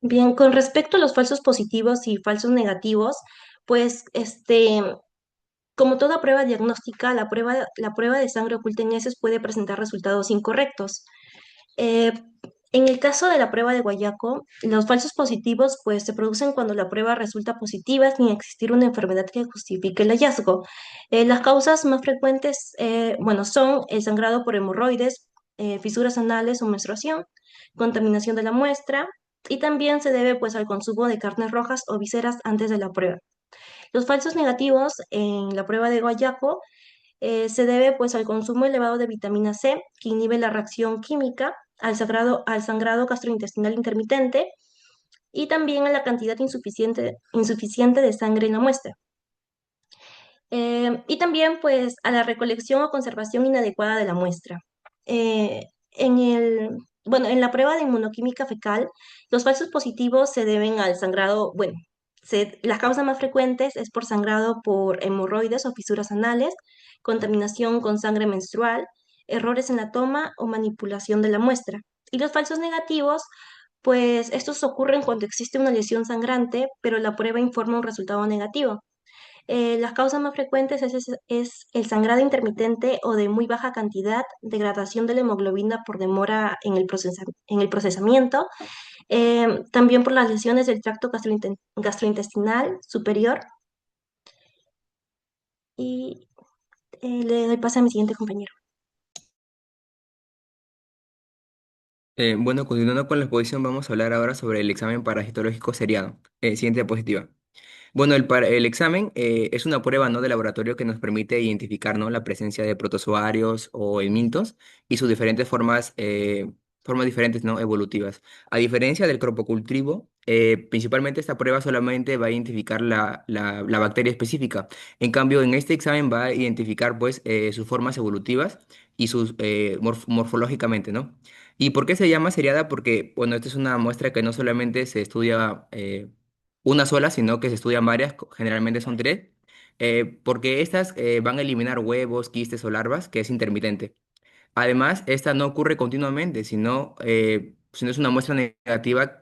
Bien, con respecto a los falsos positivos y falsos negativos, pues como toda prueba diagnóstica, la prueba de sangre oculta en heces puede presentar resultados incorrectos. Eh, en el caso de la prueba de Guayaco, los falsos positivos pues se producen cuando la prueba resulta positiva sin existir una enfermedad que justifique el hallazgo. Las causas más frecuentes, bueno, son el sangrado por hemorroides, fisuras anales o menstruación, contaminación de la muestra y también se debe pues al consumo de carnes rojas o vísceras antes de la prueba. Los falsos negativos en la prueba de Guayaco se debe pues al consumo elevado de vitamina C, que inhibe la reacción química, al sangrado gastrointestinal intermitente y también a la cantidad insuficiente de sangre en la muestra. Y también pues a la recolección o conservación inadecuada de la muestra. Eh, bueno, en la prueba de inmunoquímica fecal, los falsos positivos se deben al sangrado, bueno, las causas más frecuentes es por sangrado por hemorroides o fisuras anales, contaminación con sangre menstrual, errores en la toma o manipulación de la muestra. Y los falsos negativos, pues estos ocurren cuando existe una lesión sangrante, pero la prueba informa un resultado negativo. Las causas más frecuentes es el sangrado intermitente o de muy baja cantidad, degradación de la hemoglobina por demora en el procesamiento, también por las lesiones del tracto gastrointestinal superior. Y le doy paso a mi siguiente compañero. Bueno, continuando con la exposición, vamos a hablar ahora sobre el examen parasitológico seriado. Siguiente diapositiva. Bueno, el examen es una prueba, ¿no?, de laboratorio que nos permite identificar, ¿no?, la presencia de protozoarios o helmintos y sus diferentes formas diferentes, ¿no?, evolutivas. A diferencia del cropocultivo, principalmente esta prueba solamente va a identificar la bacteria específica. En cambio, en este examen va a identificar, pues, sus formas evolutivas y sus morfológicamente, ¿no? ¿Y por qué se llama seriada? Porque, bueno, esta es una muestra que no solamente se estudia una sola, sino que se estudian varias, generalmente son tres, porque estas van a eliminar huevos, quistes o larvas, que es intermitente. Además, esta no ocurre continuamente, sino es una muestra negativa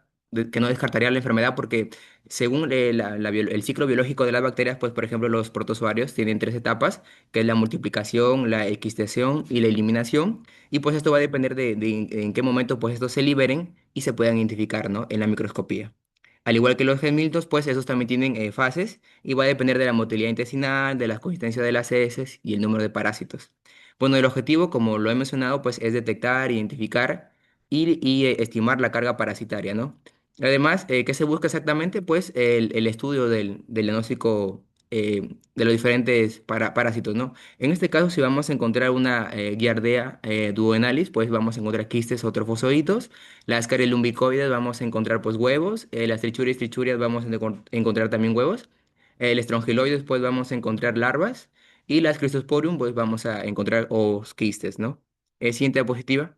que no descartaría la enfermedad porque según el ciclo biológico de las bacterias, pues por ejemplo los protozoarios tienen tres etapas, que es la multiplicación, la equistación y la eliminación, y pues esto va a depender de en qué momento pues estos se liberen y se puedan identificar, ¿no?, en la microscopía. Al igual que los gemitos, pues esos también tienen fases y va a depender de la motilidad intestinal, de la consistencia de las heces y el número de parásitos. Bueno, el objetivo, como lo he mencionado, pues es detectar, identificar y estimar la carga parasitaria, ¿no? Además, ¿qué se busca exactamente? Pues el estudio del diagnóstico de los diferentes parásitos, ¿no? En este caso, si vamos a encontrar una Giardea duodenalis, pues vamos a encontrar quistes o trofozoitos. Las caries lumbicoides vamos a encontrar pues huevos. Las trichurias vamos a encontrar también huevos. El estrongiloides pues vamos a encontrar larvas. Y las Cristosporium, pues vamos a encontrar os quistes, ¿no? Siguiente diapositiva.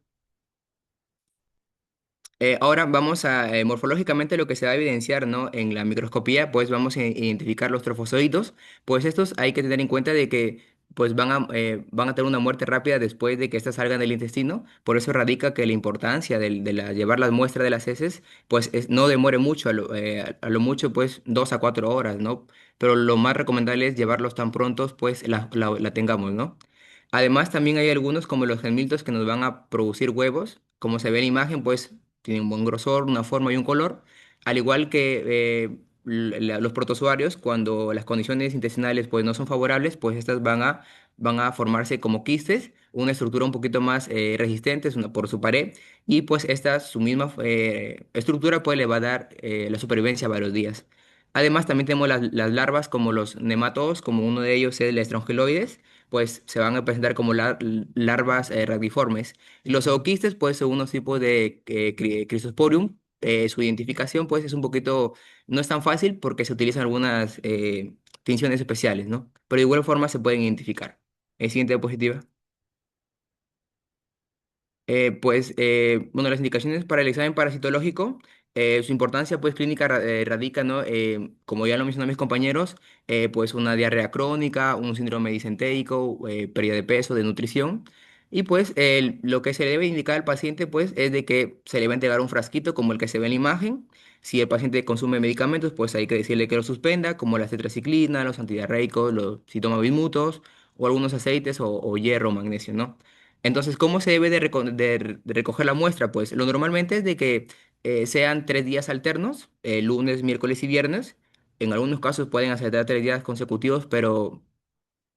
Ahora vamos a, morfológicamente lo que se va a evidenciar, ¿no?, en la microscopía, pues vamos a identificar los trofozoitos, pues estos hay que tener en cuenta de que pues van a tener una muerte rápida después de que éstas salgan del intestino, por eso radica que la importancia llevar las muestras de las heces, pues no demore mucho, a lo mucho pues 2 a 4 horas, ¿no? Pero lo más recomendable es llevarlos tan prontos, pues la tengamos, ¿no? Además, también hay algunos como los gelmiltos que nos van a producir huevos. Como se ve en la imagen, pues tienen un buen grosor, una forma y un color. Al igual que los protozoarios, cuando las condiciones intestinales pues, no son favorables, pues estas van a van a formarse como quistes, una estructura un poquito más resistente por su pared, y pues esta, su misma estructura, pues le va a dar la supervivencia a varios días. Además, también tenemos las larvas como los nematodos, como uno de ellos es el estrongeloides, pues se van a presentar como larvas radiformes. Y los zooquistes, pues son unos tipos de Cryptosporium. Su identificación, pues, es un poquito, no es tan fácil porque se utilizan algunas tinciones especiales, ¿no? Pero de igual forma se pueden identificar. Siguiente diapositiva. Bueno, las indicaciones para el examen parasitológico, su importancia pues clínica radica, ¿no? Como ya lo mencionaron mis compañeros, pues una diarrea crónica, un síndrome disentérico, pérdida de peso, de nutrición. Y pues lo que se le debe indicar al paciente pues es de que se le va a entregar un frasquito como el que se ve en la imagen. Si el paciente consume medicamentos, pues hay que decirle que lo suspenda, como la tetraciclina, los antidiarreicos, los citomabismutos o algunos aceites o hierro, magnesio, ¿no? Entonces, ¿cómo se debe de recoger la muestra? Pues lo normalmente es de que sean 3 días alternos, lunes, miércoles y viernes. En algunos casos pueden aceptar 3 días consecutivos, pero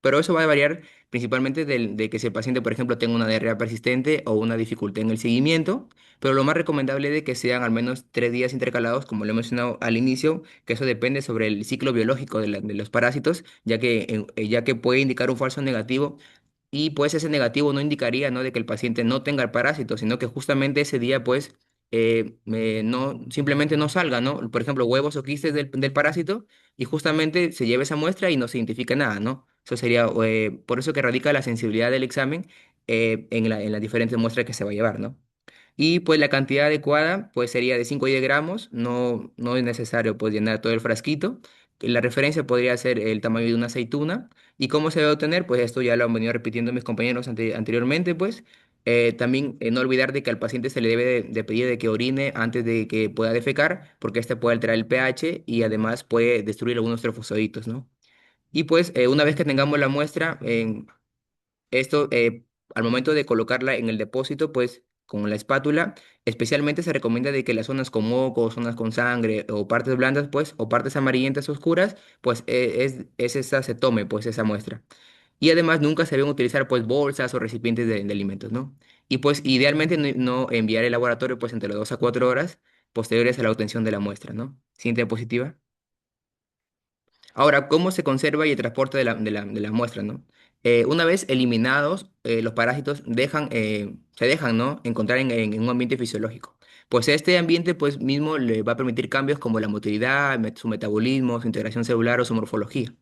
eso va a variar principalmente de que si el paciente, por ejemplo, tenga una diarrea persistente o una dificultad en el seguimiento, pero lo más recomendable es de que sean al menos 3 días intercalados, como lo he mencionado al inicio, que eso depende sobre el ciclo biológico de los parásitos, ya que puede indicar un falso negativo y pues ese negativo no indicaría, ¿no?, de que el paciente no tenga el parásito, sino que justamente ese día, pues, no, simplemente no salga, ¿no? Por ejemplo, huevos o quistes del parásito, y justamente se lleva esa muestra y no se identifica nada, ¿no? Eso sería, por eso que radica la sensibilidad del examen en las diferentes muestras que se va a llevar, ¿no? Y pues la cantidad adecuada pues sería de 5 a 10 gramos, no es necesario pues llenar todo el frasquito. La referencia podría ser el tamaño de una aceituna. ¿Y cómo se debe obtener? Pues esto ya lo han venido repitiendo mis compañeros anteriormente, pues. También no olvidar de que al paciente se le debe de pedir de que orine antes de que pueda defecar, porque este puede alterar el pH y además puede destruir algunos trofosoditos, ¿no? Y pues una vez que tengamos la muestra, esto, al momento de colocarla en el depósito, pues con la espátula, especialmente se recomienda de que las zonas con moco, zonas con sangre o partes blandas, pues, o partes amarillentas oscuras, pues es esa, se tome, pues, esa muestra. Y además nunca se deben utilizar, pues, bolsas o recipientes de alimentos, ¿no? Y pues, idealmente no enviar el laboratorio, pues, entre las 2 a 4 horas posteriores a la obtención de la muestra, ¿no? Siguiente diapositiva. Ahora, ¿cómo se conserva y el transporte de la muestra, ¿no? Una vez eliminados, los parásitos se dejan, ¿no?, encontrar en un ambiente fisiológico. Pues este ambiente, pues, mismo le va a permitir cambios como la motilidad, su metabolismo, su integración celular o su morfología.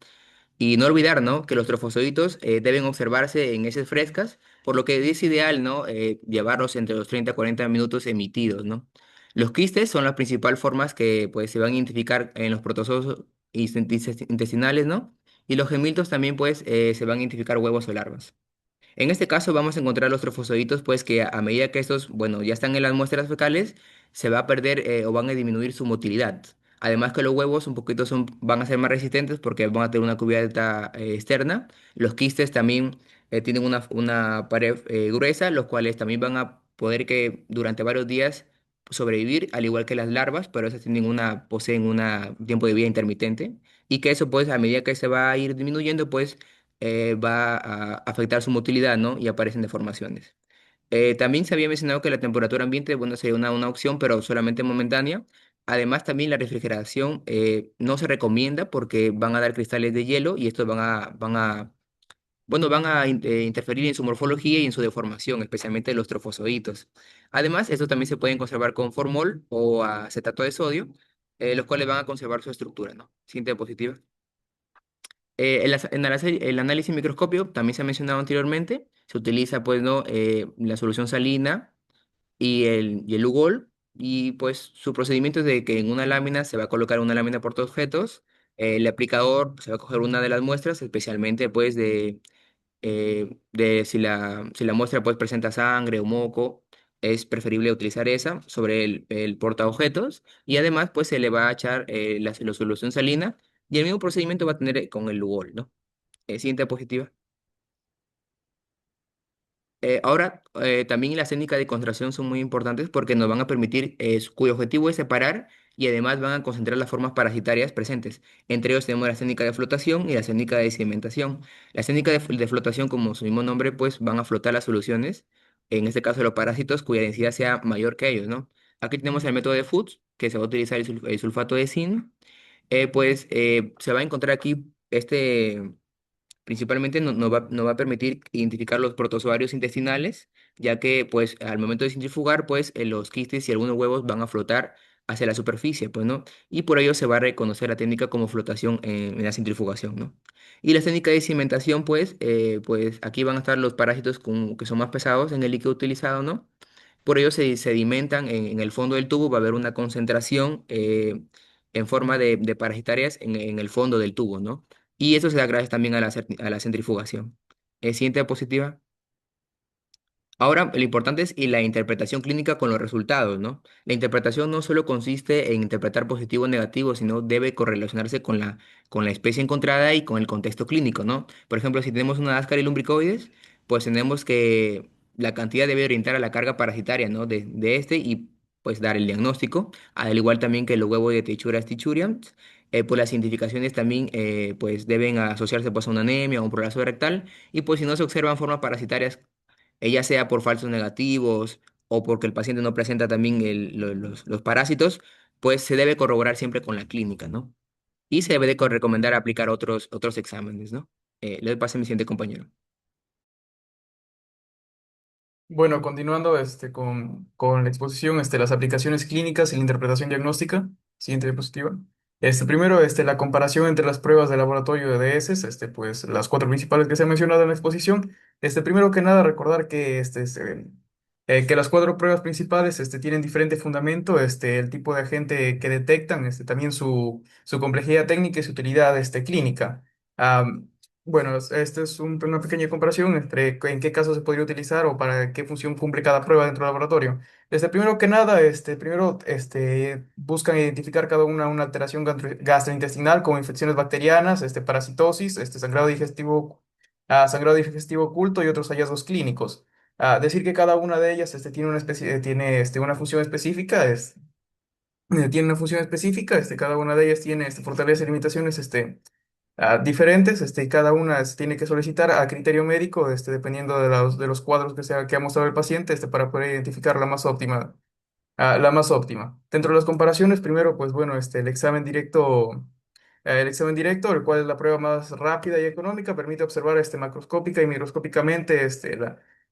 Y no olvidar, ¿no?, que los trofosoditos deben observarse en heces frescas, por lo que es ideal, ¿no?, llevarlos entre los 30 a 40 minutos emitidos, ¿no? Los quistes son las principales formas que pues, se van a identificar en los protozoos intestinales, ¿no? Y los gemiltos también pues, se van a identificar huevos o larvas. En este caso vamos a encontrar los trofosoditos, pues que a medida que estos, bueno, ya están en las muestras fecales, se va a perder o van a disminuir su motilidad. Además que los huevos un poquito van a ser más resistentes porque van a tener una cubierta externa. Los quistes también tienen una pared gruesa, los cuales también van a poder que durante varios días sobrevivir, al igual que las larvas, pero esas poseen un tiempo de vida intermitente. Y que eso, pues, a medida que se va a ir disminuyendo, pues, va a afectar su motilidad, ¿no? Y aparecen deformaciones. También se había mencionado que la temperatura ambiente, bueno, sería una opción, pero solamente momentánea. Además, también la refrigeración no se recomienda porque van a dar cristales de hielo y estos van a interferir en su morfología y en su deformación, especialmente los trofosoditos. Además, estos también se pueden conservar con formol o acetato de sodio, los cuales van a conservar su estructura, ¿no? Siguiente diapositiva. El análisis microscopio también se ha mencionado anteriormente. Se utiliza, pues, ¿no? La solución salina y el Lugol. Y, pues, su procedimiento es de que en una lámina se va a colocar una lámina por objetos. El aplicador se va a coger una de las muestras, especialmente, pues, de si la muestra, pues, presenta sangre o moco. Es preferible utilizar esa sobre el portaobjetos. Y además, pues, se le va a echar la solución salina. Y el mismo procedimiento va a tener con el Lugol, ¿no? Siguiente diapositiva. Ahora, también las técnicas de concentración son muy importantes porque nos van a permitir, cuyo objetivo es separar y además van a concentrar las formas parasitarias presentes. Entre ellos tenemos la técnica de flotación y la técnica de sedimentación. Las técnicas de flotación, como su mismo nombre, pues van a flotar las soluciones, en este caso los parásitos, cuya densidad sea mayor que ellos, ¿no? Aquí tenemos el método de Fuchs, que se va a utilizar el sulfato de zinc. Se va a encontrar aquí principalmente nos va a permitir identificar los protozoarios intestinales, ya que pues al momento de centrifugar, pues los quistes y algunos huevos van a flotar hacia la superficie, pues, ¿no? Y por ello se va a reconocer la técnica como flotación en la centrifugación, ¿no? Y la técnica de cimentación, pues aquí van a estar los parásitos que son más pesados en el líquido utilizado, ¿no? Por ello se sedimentan en el fondo del tubo, va a haber una concentración en forma de parasitarias en el fondo del tubo, ¿no? Y eso se da gracias también a la centrifugación. Siguiente diapositiva. Ahora, lo importante es y la interpretación clínica con los resultados, ¿no? La interpretación no solo consiste en interpretar positivo o negativo, sino debe correlacionarse con la especie encontrada y con el contexto clínico, ¿no? Por ejemplo, si tenemos una Ascaris lumbricoides, pues tenemos que la cantidad debe orientar a la carga parasitaria, ¿no? De este y pues dar el diagnóstico, al igual también que los huevos de Trichuria stichurians. Pues las identificaciones también pues deben asociarse pues a una anemia o un prolazo rectal y pues si no se observan formas parasitarias ya sea por falsos negativos o porque el paciente no presenta también los parásitos, pues se debe corroborar siempre con la clínica, ¿no? Y se debe de recomendar aplicar otros exámenes, ¿no? Le doy pase a mi siguiente compañero. Bueno, continuando con la exposición, las aplicaciones clínicas y la interpretación diagnóstica. Siguiente diapositiva. Primero, la comparación entre las pruebas de laboratorio de DS, pues las cuatro principales que se han mencionado en la exposición. Primero que nada, recordar que las cuatro pruebas principales tienen diferente fundamento, el tipo de agente que detectan, también su complejidad técnica y su utilidad clínica. Bueno, esta es una pequeña comparación entre en qué caso se podría utilizar o para qué función cumple cada prueba dentro del laboratorio. Primero que nada, buscan identificar cada una alteración gastrointestinal como infecciones bacterianas, parasitosis, sangrado digestivo oculto y otros hallazgos clínicos. Decir que cada una de ellas tiene una función específica, tiene una función específica, cada una de ellas tiene fortalezas y limitaciones, diferentes, y cada una tiene que solicitar a criterio médico, dependiendo de los cuadros que ha mostrado el paciente, para poder identificar la más óptima. Dentro de las comparaciones, primero, pues bueno, el examen directo, el cual es la prueba más rápida y económica, permite observar macroscópica y microscópicamente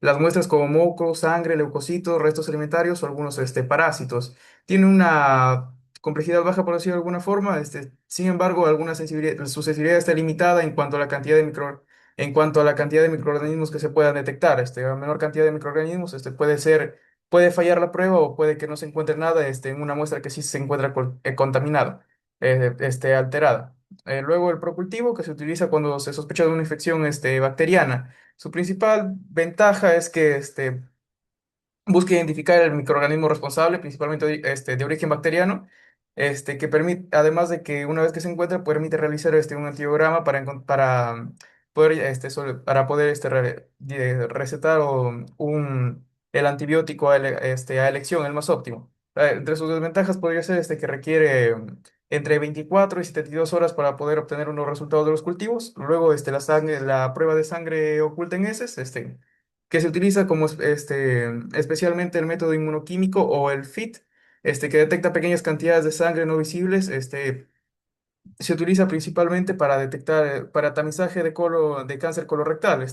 las muestras como moco, sangre, leucocitos, restos alimentarios o algunos parásitos. Tiene una complejidad baja, por decirlo de alguna forma, sin embargo, su sensibilidad está limitada en cuanto a la cantidad en cuanto a la cantidad de microorganismos que se puedan detectar. A menor cantidad de microorganismos, puede fallar la prueba o puede que no se encuentre nada en una muestra que sí se encuentra contaminada, alterada. Luego el procultivo que se utiliza cuando se sospecha de una infección bacteriana. Su principal ventaja es que busca identificar el microorganismo responsable, principalmente de origen bacteriano, que permite, además de que una vez que se encuentra, permite realizar un antibiograma para poder, para poder recetar el antibiótico a elección, el más óptimo. Entre sus desventajas podría ser que requiere entre 24 y 72 horas para poder obtener unos resultados de los cultivos. Luego, la prueba de sangre oculta en heces, que se utiliza como especialmente el método inmunoquímico o el FIT, que detecta pequeñas cantidades de sangre no visibles. Se utiliza principalmente para detectar, para tamizaje de cáncer colorectal.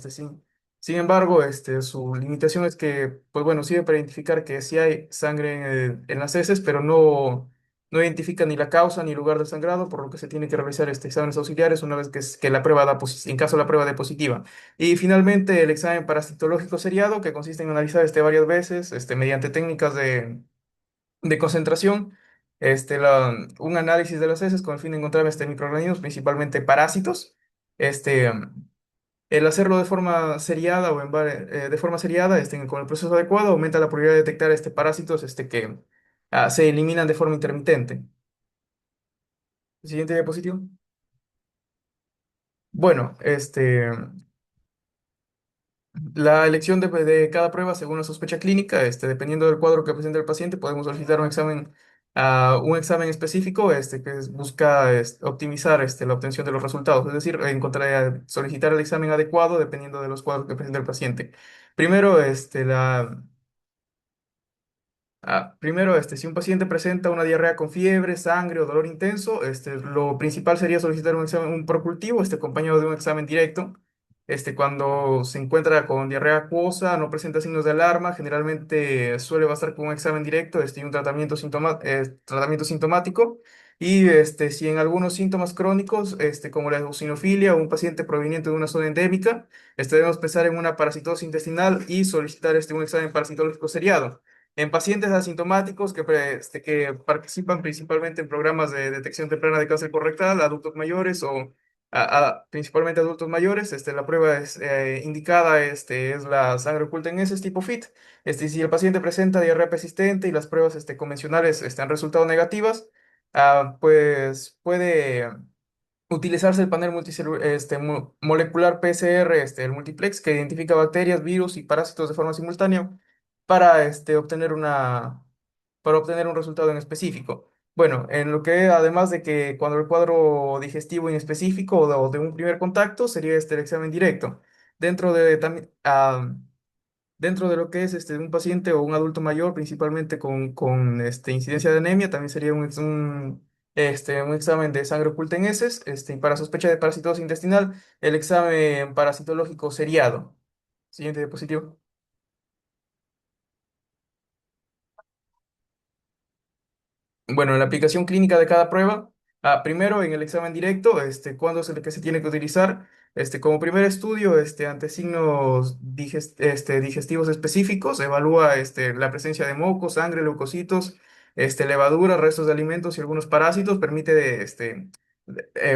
Sin embargo, su limitación es que, pues bueno, sirve para identificar que sí hay sangre en las heces, pero no identifica ni la causa ni el lugar del sangrado, por lo que se tiene que realizar exámenes auxiliares una vez que la prueba en caso la prueba dé positiva. Y finalmente, el examen parasitológico seriado, que consiste en analizar varias veces, mediante técnicas de concentración, un análisis de las heces con el fin de encontrar microorganismos, principalmente parásitos. Este, el hacerlo de forma seriada de forma seriada, con el proceso adecuado, aumenta la probabilidad de detectar parásitos que se eliminan de forma intermitente. Siguiente diapositiva. Bueno, La elección de cada prueba según la sospecha clínica, dependiendo del cuadro que presenta el paciente, podemos solicitar un examen específico, busca optimizar la obtención de los resultados, es decir, solicitar el examen adecuado dependiendo de los cuadros que presenta el paciente. Primero, si un paciente presenta una diarrea con fiebre, sangre o dolor intenso, lo principal sería solicitar un examen, un procultivo, acompañado de un examen directo. Cuando se encuentra con diarrea acuosa, no presenta signos de alarma, generalmente suele bastar con un examen directo, y un tratamiento sintomático. Y si en algunos síntomas crónicos, como la eosinofilia o un paciente proveniente de una zona endémica, debemos pensar en una parasitosis intestinal y solicitar un examen parasitológico seriado. En pacientes asintomáticos que participan principalmente en programas de detección temprana de cáncer colorectal, adultos mayores o principalmente adultos mayores, la prueba indicada es la sangre oculta en heces tipo FIT. Si el paciente presenta diarrea persistente y las pruebas convencionales han resultado negativas, pues puede utilizarse el panel molecular PCR, el multiplex, que identifica bacterias, virus y parásitos de forma simultánea para, para obtener un resultado en específico. Bueno, en lo que además de que cuando el cuadro digestivo inespecífico o de un primer contacto sería el examen directo. Dentro de, también, dentro de lo que es un paciente o un adulto mayor, principalmente con incidencia de anemia, también sería un examen de sangre oculta en heces, y para sospecha de parasitosis intestinal, el examen parasitológico seriado. Siguiente diapositiva. Bueno, en la aplicación clínica de cada prueba, primero en el examen directo, ¿cuándo es el que se tiene que utilizar? Como primer estudio, ante signos digestivos específicos, evalúa la presencia de mocos, sangre, leucocitos, levadura, restos de alimentos y algunos parásitos, permite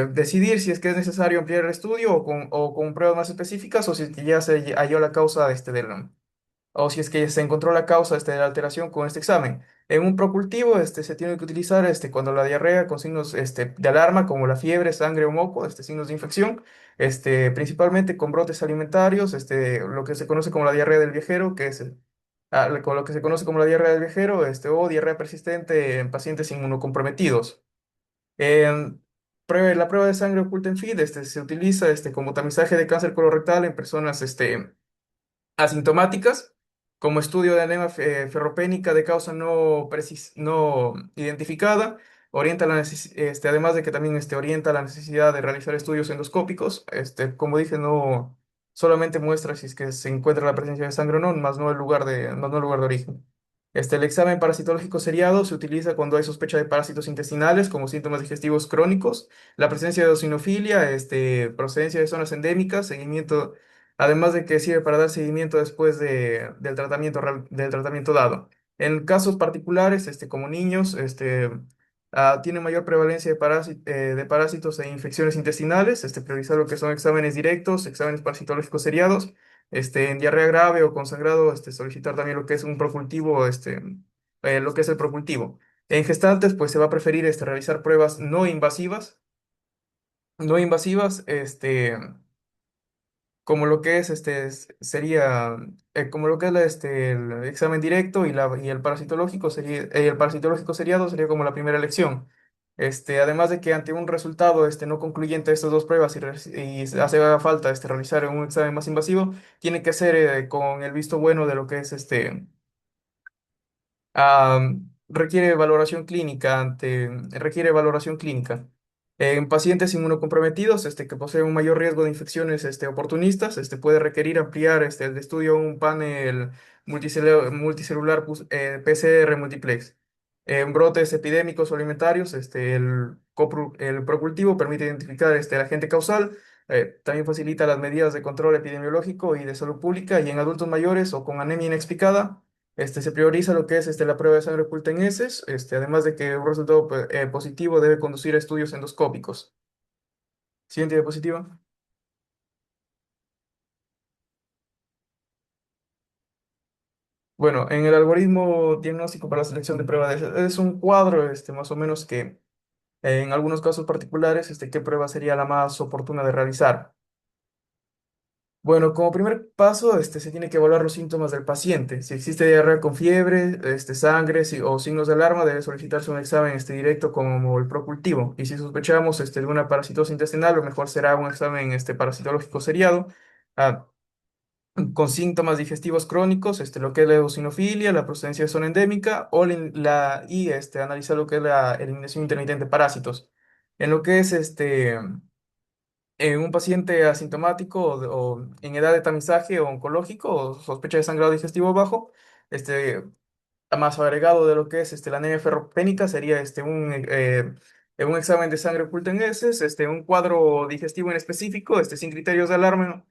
decidir si es que es necesario ampliar el estudio o con pruebas más específicas o si es que ya se halló la causa o si es que se encontró la causa de la alteración con este examen. En un procultivo se tiene que utilizar cuando la diarrea con signos de alarma como la fiebre, sangre o moco, signos de infección, principalmente con brotes alimentarios, lo que se conoce como la diarrea del viajero, que es con lo que se conoce como la diarrea del viajero, o diarrea persistente en pacientes inmunocomprometidos. En la prueba de sangre oculta en FID se utiliza como tamizaje de cáncer colorectal en personas asintomáticas, como estudio de anemia ferropénica de causa no identificada, además de que también orienta la necesidad de realizar estudios endoscópicos. Como dije, no solamente muestra si es que se encuentra la presencia de sangre o no, más no el lugar de origen. El examen parasitológico seriado se utiliza cuando hay sospecha de parásitos intestinales como síntomas digestivos crónicos, la presencia de eosinofilia, procedencia de zonas endémicas, seguimiento. Además de que sirve para dar seguimiento después del tratamiento dado. En casos particulares, como niños, tiene mayor prevalencia de parásitos e infecciones intestinales, priorizar lo que son exámenes directos, exámenes parasitológicos seriados, en diarrea grave o con sangrado, solicitar también lo que es un procultivo, lo que es el procultivo. En gestantes, pues se va a preferir realizar pruebas no invasivas, como lo que es sería como lo que es el examen directo y el parasitológico el parasitológico seriado sería como la primera elección. Además de que ante un resultado no concluyente de estas dos pruebas y se hace falta realizar un examen más invasivo, tiene que ser con el visto bueno de lo que es requiere valoración clínica. En pacientes inmunocomprometidos, que poseen un mayor riesgo de infecciones, oportunistas, puede requerir ampliar, el estudio a un panel multicelular PCR multiplex. En brotes epidémicos o alimentarios, el procultivo permite identificar, el agente causal, también facilita las medidas de control epidemiológico y de salud pública, y en adultos mayores o con anemia inexplicada, se prioriza lo que es la prueba de sangre oculta en heces, además de que un resultado positivo debe conducir a estudios endoscópicos. Siguiente diapositiva. Bueno, en el algoritmo diagnóstico para la selección de prueba de heces, es un cuadro más o menos que en algunos casos particulares, qué prueba sería la más oportuna de realizar. Bueno, como primer paso, se tiene que evaluar los síntomas del paciente. Si existe diarrea con fiebre, sangre o signos de alarma, debe solicitarse un examen directo como el procultivo. Y si sospechamos de una parasitosis intestinal, lo mejor será un examen parasitológico seriado, ah, con síntomas digestivos crónicos, lo que es la eosinofilia, la procedencia de zona endémica analizar lo que es la eliminación intermitente de parásitos. En lo que es en un paciente asintomático o en edad de tamizaje o oncológico o sospecha de sangrado digestivo bajo, este, más agregado de lo que es la anemia ferropénica, sería un examen de sangre oculta en heces, un cuadro digestivo en específico, sin criterios de alarma, ¿no?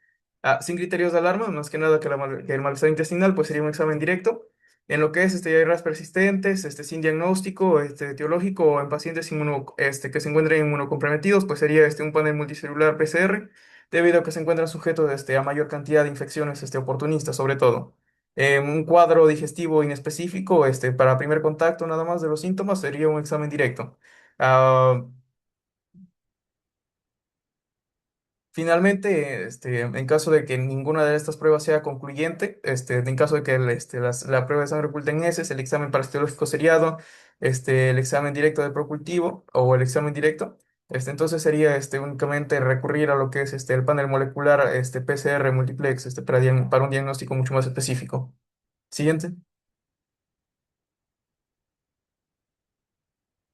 Sin criterios de alarma, más que nada que el malestar intestinal, pues sería un examen directo. En lo que es diarreas persistentes, sin diagnóstico etiológico o en pacientes que se encuentren inmunocomprometidos, pues sería un panel multicelular PCR, debido a que se encuentran sujetos a mayor cantidad de infecciones oportunistas, sobre todo. Un cuadro digestivo inespecífico, para primer contacto nada más de los síntomas, sería un examen directo. Ah, Finalmente, en caso de que ninguna de estas pruebas sea concluyente, en caso de que la prueba de sangre oculta en heces, el examen parasitológico seriado, el examen directo de procultivo o el examen directo, entonces sería únicamente recurrir a lo que es el panel molecular PCR multiplex para un diagnóstico mucho más específico. Siguiente.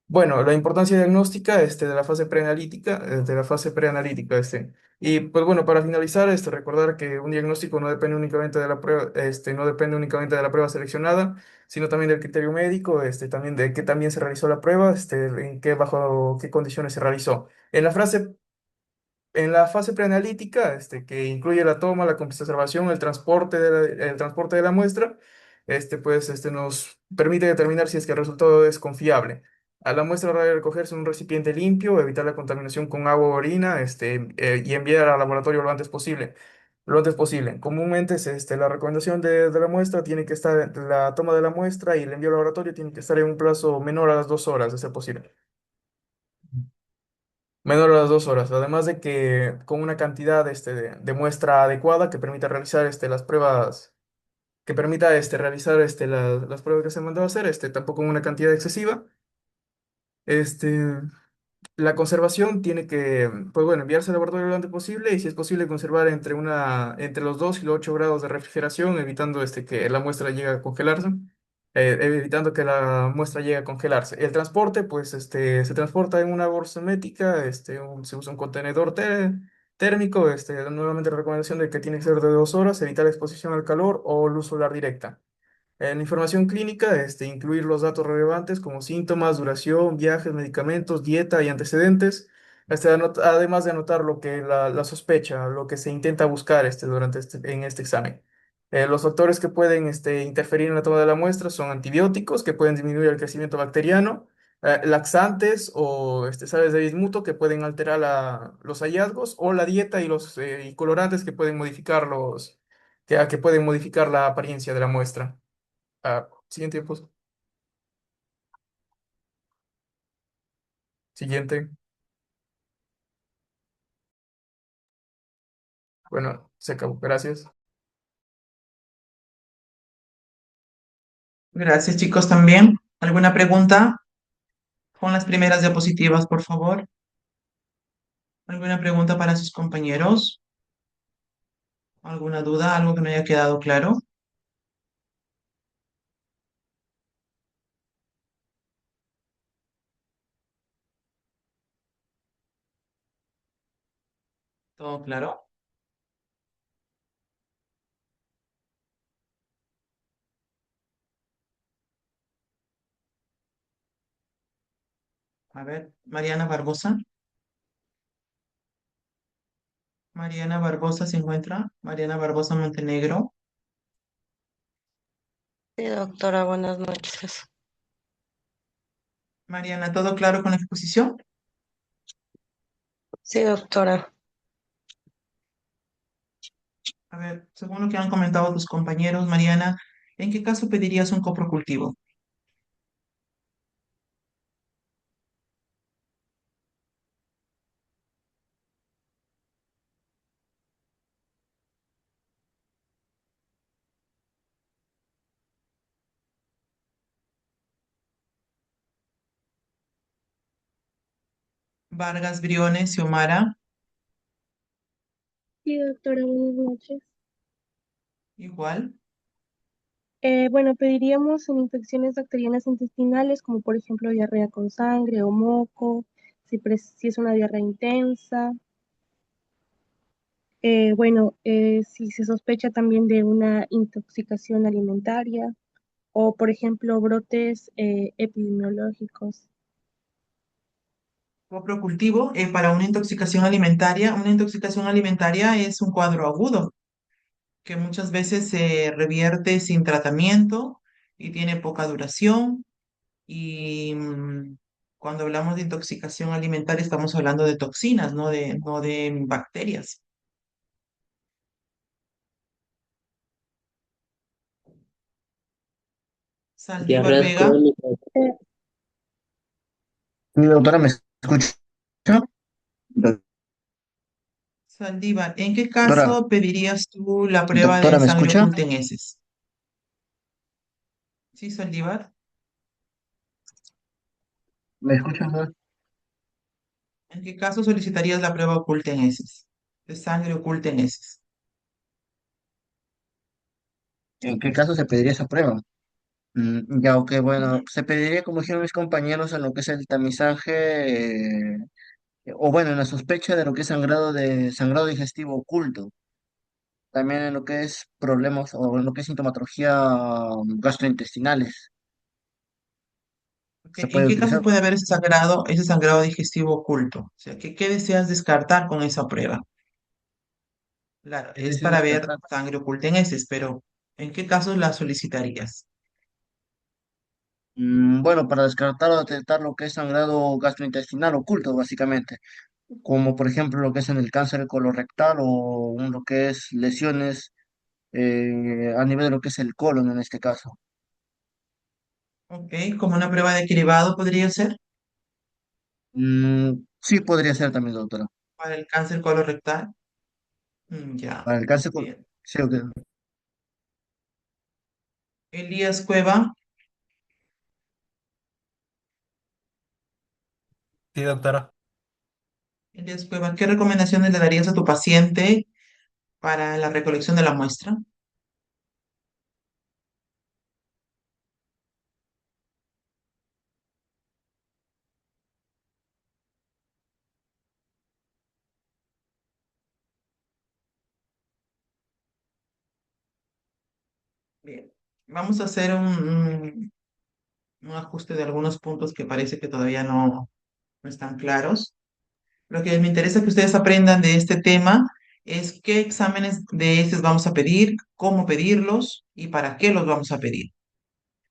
Bueno, la importancia diagnóstica de la fase preanalítica, Y pues bueno, para finalizar, recordar que un diagnóstico no depende únicamente de la prueba, no depende únicamente de la prueba seleccionada, sino también del criterio médico, también de qué también se realizó la prueba, en qué, bajo qué condiciones se realizó. En la fase preanalítica, que incluye la toma, la observación, el transporte de la muestra, pues, nos permite determinar si es que el resultado es confiable. A la muestra debe recogerse en un recipiente limpio, evitar la contaminación con agua o orina, y enviar al laboratorio lo antes posible. Lo antes posible. Comúnmente, la recomendación de la muestra tiene que estar, la toma de la muestra y el envío al laboratorio tiene que estar en un plazo menor a las 2 horas, de ser posible. Menor a las 2 horas, además de que con una cantidad de muestra adecuada que permita realizar las pruebas, que permita las pruebas que se mandó a hacer, tampoco en una cantidad excesiva. Este, la conservación tiene que, pues bueno, enviarse al laboratorio lo antes posible y si es posible conservar entre los 2 y los 8 grados de refrigeración, evitando que la muestra llegue a congelarse, evitando que la muestra llegue a congelarse. El transporte, pues, se transporta en una bolsa hermética, se usa un contenedor térmico, nuevamente la recomendación de que tiene que ser de 2 horas, evitar la exposición al calor o luz solar directa. En la información clínica, incluir los datos relevantes como síntomas, duración, viajes, medicamentos, dieta y antecedentes, además de anotar lo que la sospecha, lo que se intenta buscar en este examen. Los factores que pueden interferir en la toma de la muestra son antibióticos, que pueden disminuir el crecimiento bacteriano, laxantes o sales de bismuto, que pueden alterar los hallazgos, o la dieta y colorantes que pueden que pueden modificar la apariencia de la muestra. Siguiente, pues. Siguiente. Bueno, se acabó. Gracias. Gracias, chicos, también. ¿Alguna pregunta con las primeras diapositivas, por favor? ¿Alguna pregunta para sus compañeros? ¿Alguna duda? ¿Algo que no haya quedado claro? ¿Todo claro? A ver, Mariana Barbosa. Mariana Barbosa se encuentra. Mariana Barbosa Montenegro. Sí, doctora, buenas noches. Mariana, ¿todo claro con la exposición? Sí, doctora. A ver, según lo que han comentado tus compañeros, Mariana, ¿en qué caso pedirías un coprocultivo? Vargas Briones, Xiomara, Sí, doctora, buenas noches. igual. Bueno, pediríamos en infecciones bacterianas intestinales, como por ejemplo diarrea con sangre o moco, si es una diarrea intensa. Si se sospecha también de una intoxicación alimentaria o, por ejemplo, brotes epidemiológicos. Coprocultivo, para una intoxicación alimentaria es un cuadro agudo que muchas veces se revierte sin tratamiento y tiene poca duración. Y cuando hablamos de intoxicación alimentaria estamos hablando de toxinas, no de bacterias. Saldívar Diarreas Vega, crónicas. Eh, Sí, doctora, ¿me escucha? Saldívar, ¿en qué Doctora, caso pedirías tú la prueba doctora, de ¿me sangre escucha? oculta en heces? ¿Sí, Saldívar? ¿Me escucha, no? ¿En qué caso solicitarías la prueba oculta en heces? De sangre oculta en heces. ¿En qué caso se pediría esa prueba? Ya, ok, bueno, Ujú. se pediría, como dijeron mis compañeros, en lo que es el tamizaje, o bueno, en la sospecha de lo que es sangrado digestivo oculto. También en lo que es problemas o en lo que es sintomatología gastrointestinales. Ok, Se ¿en puede qué caso utilizar. puede haber ese sangrado digestivo oculto? O sea, ¿qué deseas descartar con esa prueba? Claro, Es es decir, para ver descartar. sangre oculta en heces, pero ¿en qué casos la solicitarías? Bueno, para descartar o detectar lo que es sangrado gastrointestinal oculto, básicamente, como por ejemplo lo que es en el cáncer colorectal o lo que es lesiones a nivel de lo que es el colon en este caso. Ok, como una prueba de cribado podría ser Sí, podría ser también, doctora. para el cáncer colorectal. Ya, Para el cáncer, bien. sí, ok. Elías Cueva, Sí, doctora. Elías Cueva, ¿qué recomendaciones le darías a tu paciente para la recolección de la muestra? Bien, vamos a hacer un ajuste de algunos puntos que parece que todavía no están claros. Lo que me interesa que ustedes aprendan de este tema es qué exámenes de estos vamos a pedir, cómo pedirlos y para qué los vamos a pedir.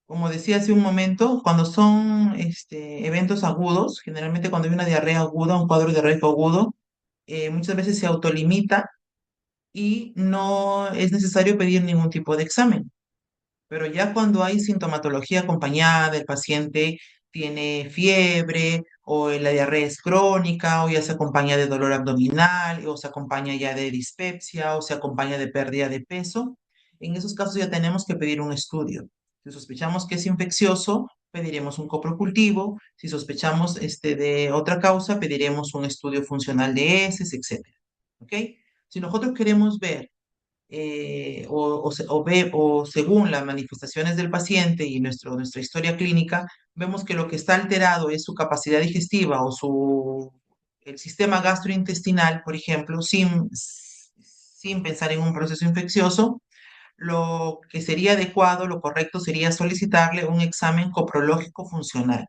Como decía hace un momento, cuando son eventos agudos, generalmente cuando hay una diarrea aguda, un cuadro diarreico agudo, muchas veces se autolimita y no es necesario pedir ningún tipo de examen. Pero ya cuando hay sintomatología acompañada, el paciente tiene fiebre o la diarrea es crónica o ya se acompaña de dolor abdominal o se acompaña ya de dispepsia o se acompaña de pérdida de peso, en esos casos ya tenemos que pedir un estudio. Si sospechamos que es infeccioso, pediremos un coprocultivo. Si sospechamos de otra causa, pediremos un estudio funcional de heces, etcétera. ¿Ok? Si nosotros queremos ver o según las manifestaciones del paciente y nuestra historia clínica, vemos que lo que está alterado es su capacidad digestiva o el sistema gastrointestinal, por ejemplo, sin pensar en un proceso infeccioso, lo que sería adecuado, lo correcto sería solicitarle un examen coprológico funcional.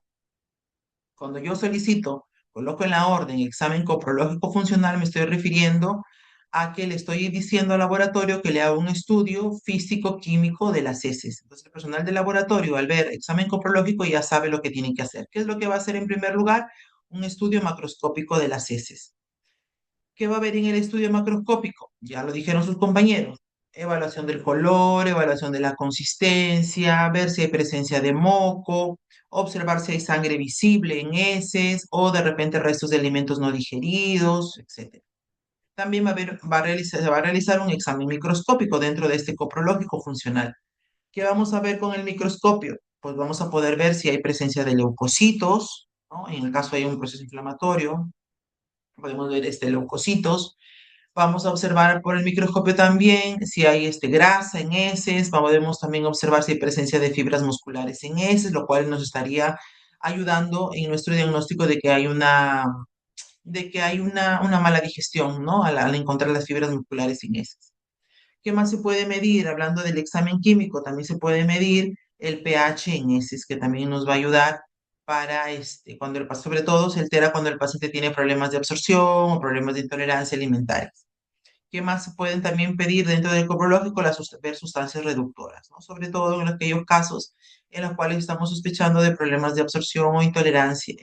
Cuando yo solicito, coloco en la orden examen coprológico funcional, me estoy refiriendo a que le estoy diciendo al laboratorio que le haga un estudio físico-químico de las heces. Entonces, el personal del laboratorio, al ver examen coprológico, ya sabe lo que tiene que hacer. ¿Qué es lo que va a hacer en primer lugar? Un estudio macroscópico de las heces. ¿Qué va a haber en el estudio macroscópico? Ya lo dijeron sus compañeros. Evaluación del color, evaluación de la consistencia, ver si hay presencia de moco, observar si hay sangre visible en heces o de repente restos de alimentos no digeridos, etc. También se va a realizar un examen microscópico dentro de este coprológico funcional. ¿Qué vamos a ver con el microscopio? Pues vamos a poder ver si hay presencia de leucocitos, ¿no? En el caso hay un proceso inflamatorio, podemos ver leucocitos. Vamos a observar por el microscopio también si hay grasa en heces. Podemos también observar si hay presencia de fibras musculares en heces, lo cual nos estaría ayudando en nuestro diagnóstico de que hay una mala digestión, ¿no? Al encontrar las fibras musculares en heces. ¿Qué más se puede medir? Hablando del examen químico, también se puede medir el pH en heces, que también nos va a ayudar para sobre todo se altera cuando el paciente tiene problemas de absorción o problemas de intolerancia alimentaria. ¿Qué más se pueden también pedir dentro del coprológico? Ver sustancias reductoras, ¿no? Sobre todo en aquellos casos en los cuales estamos sospechando de problemas de absorción o intolerancia,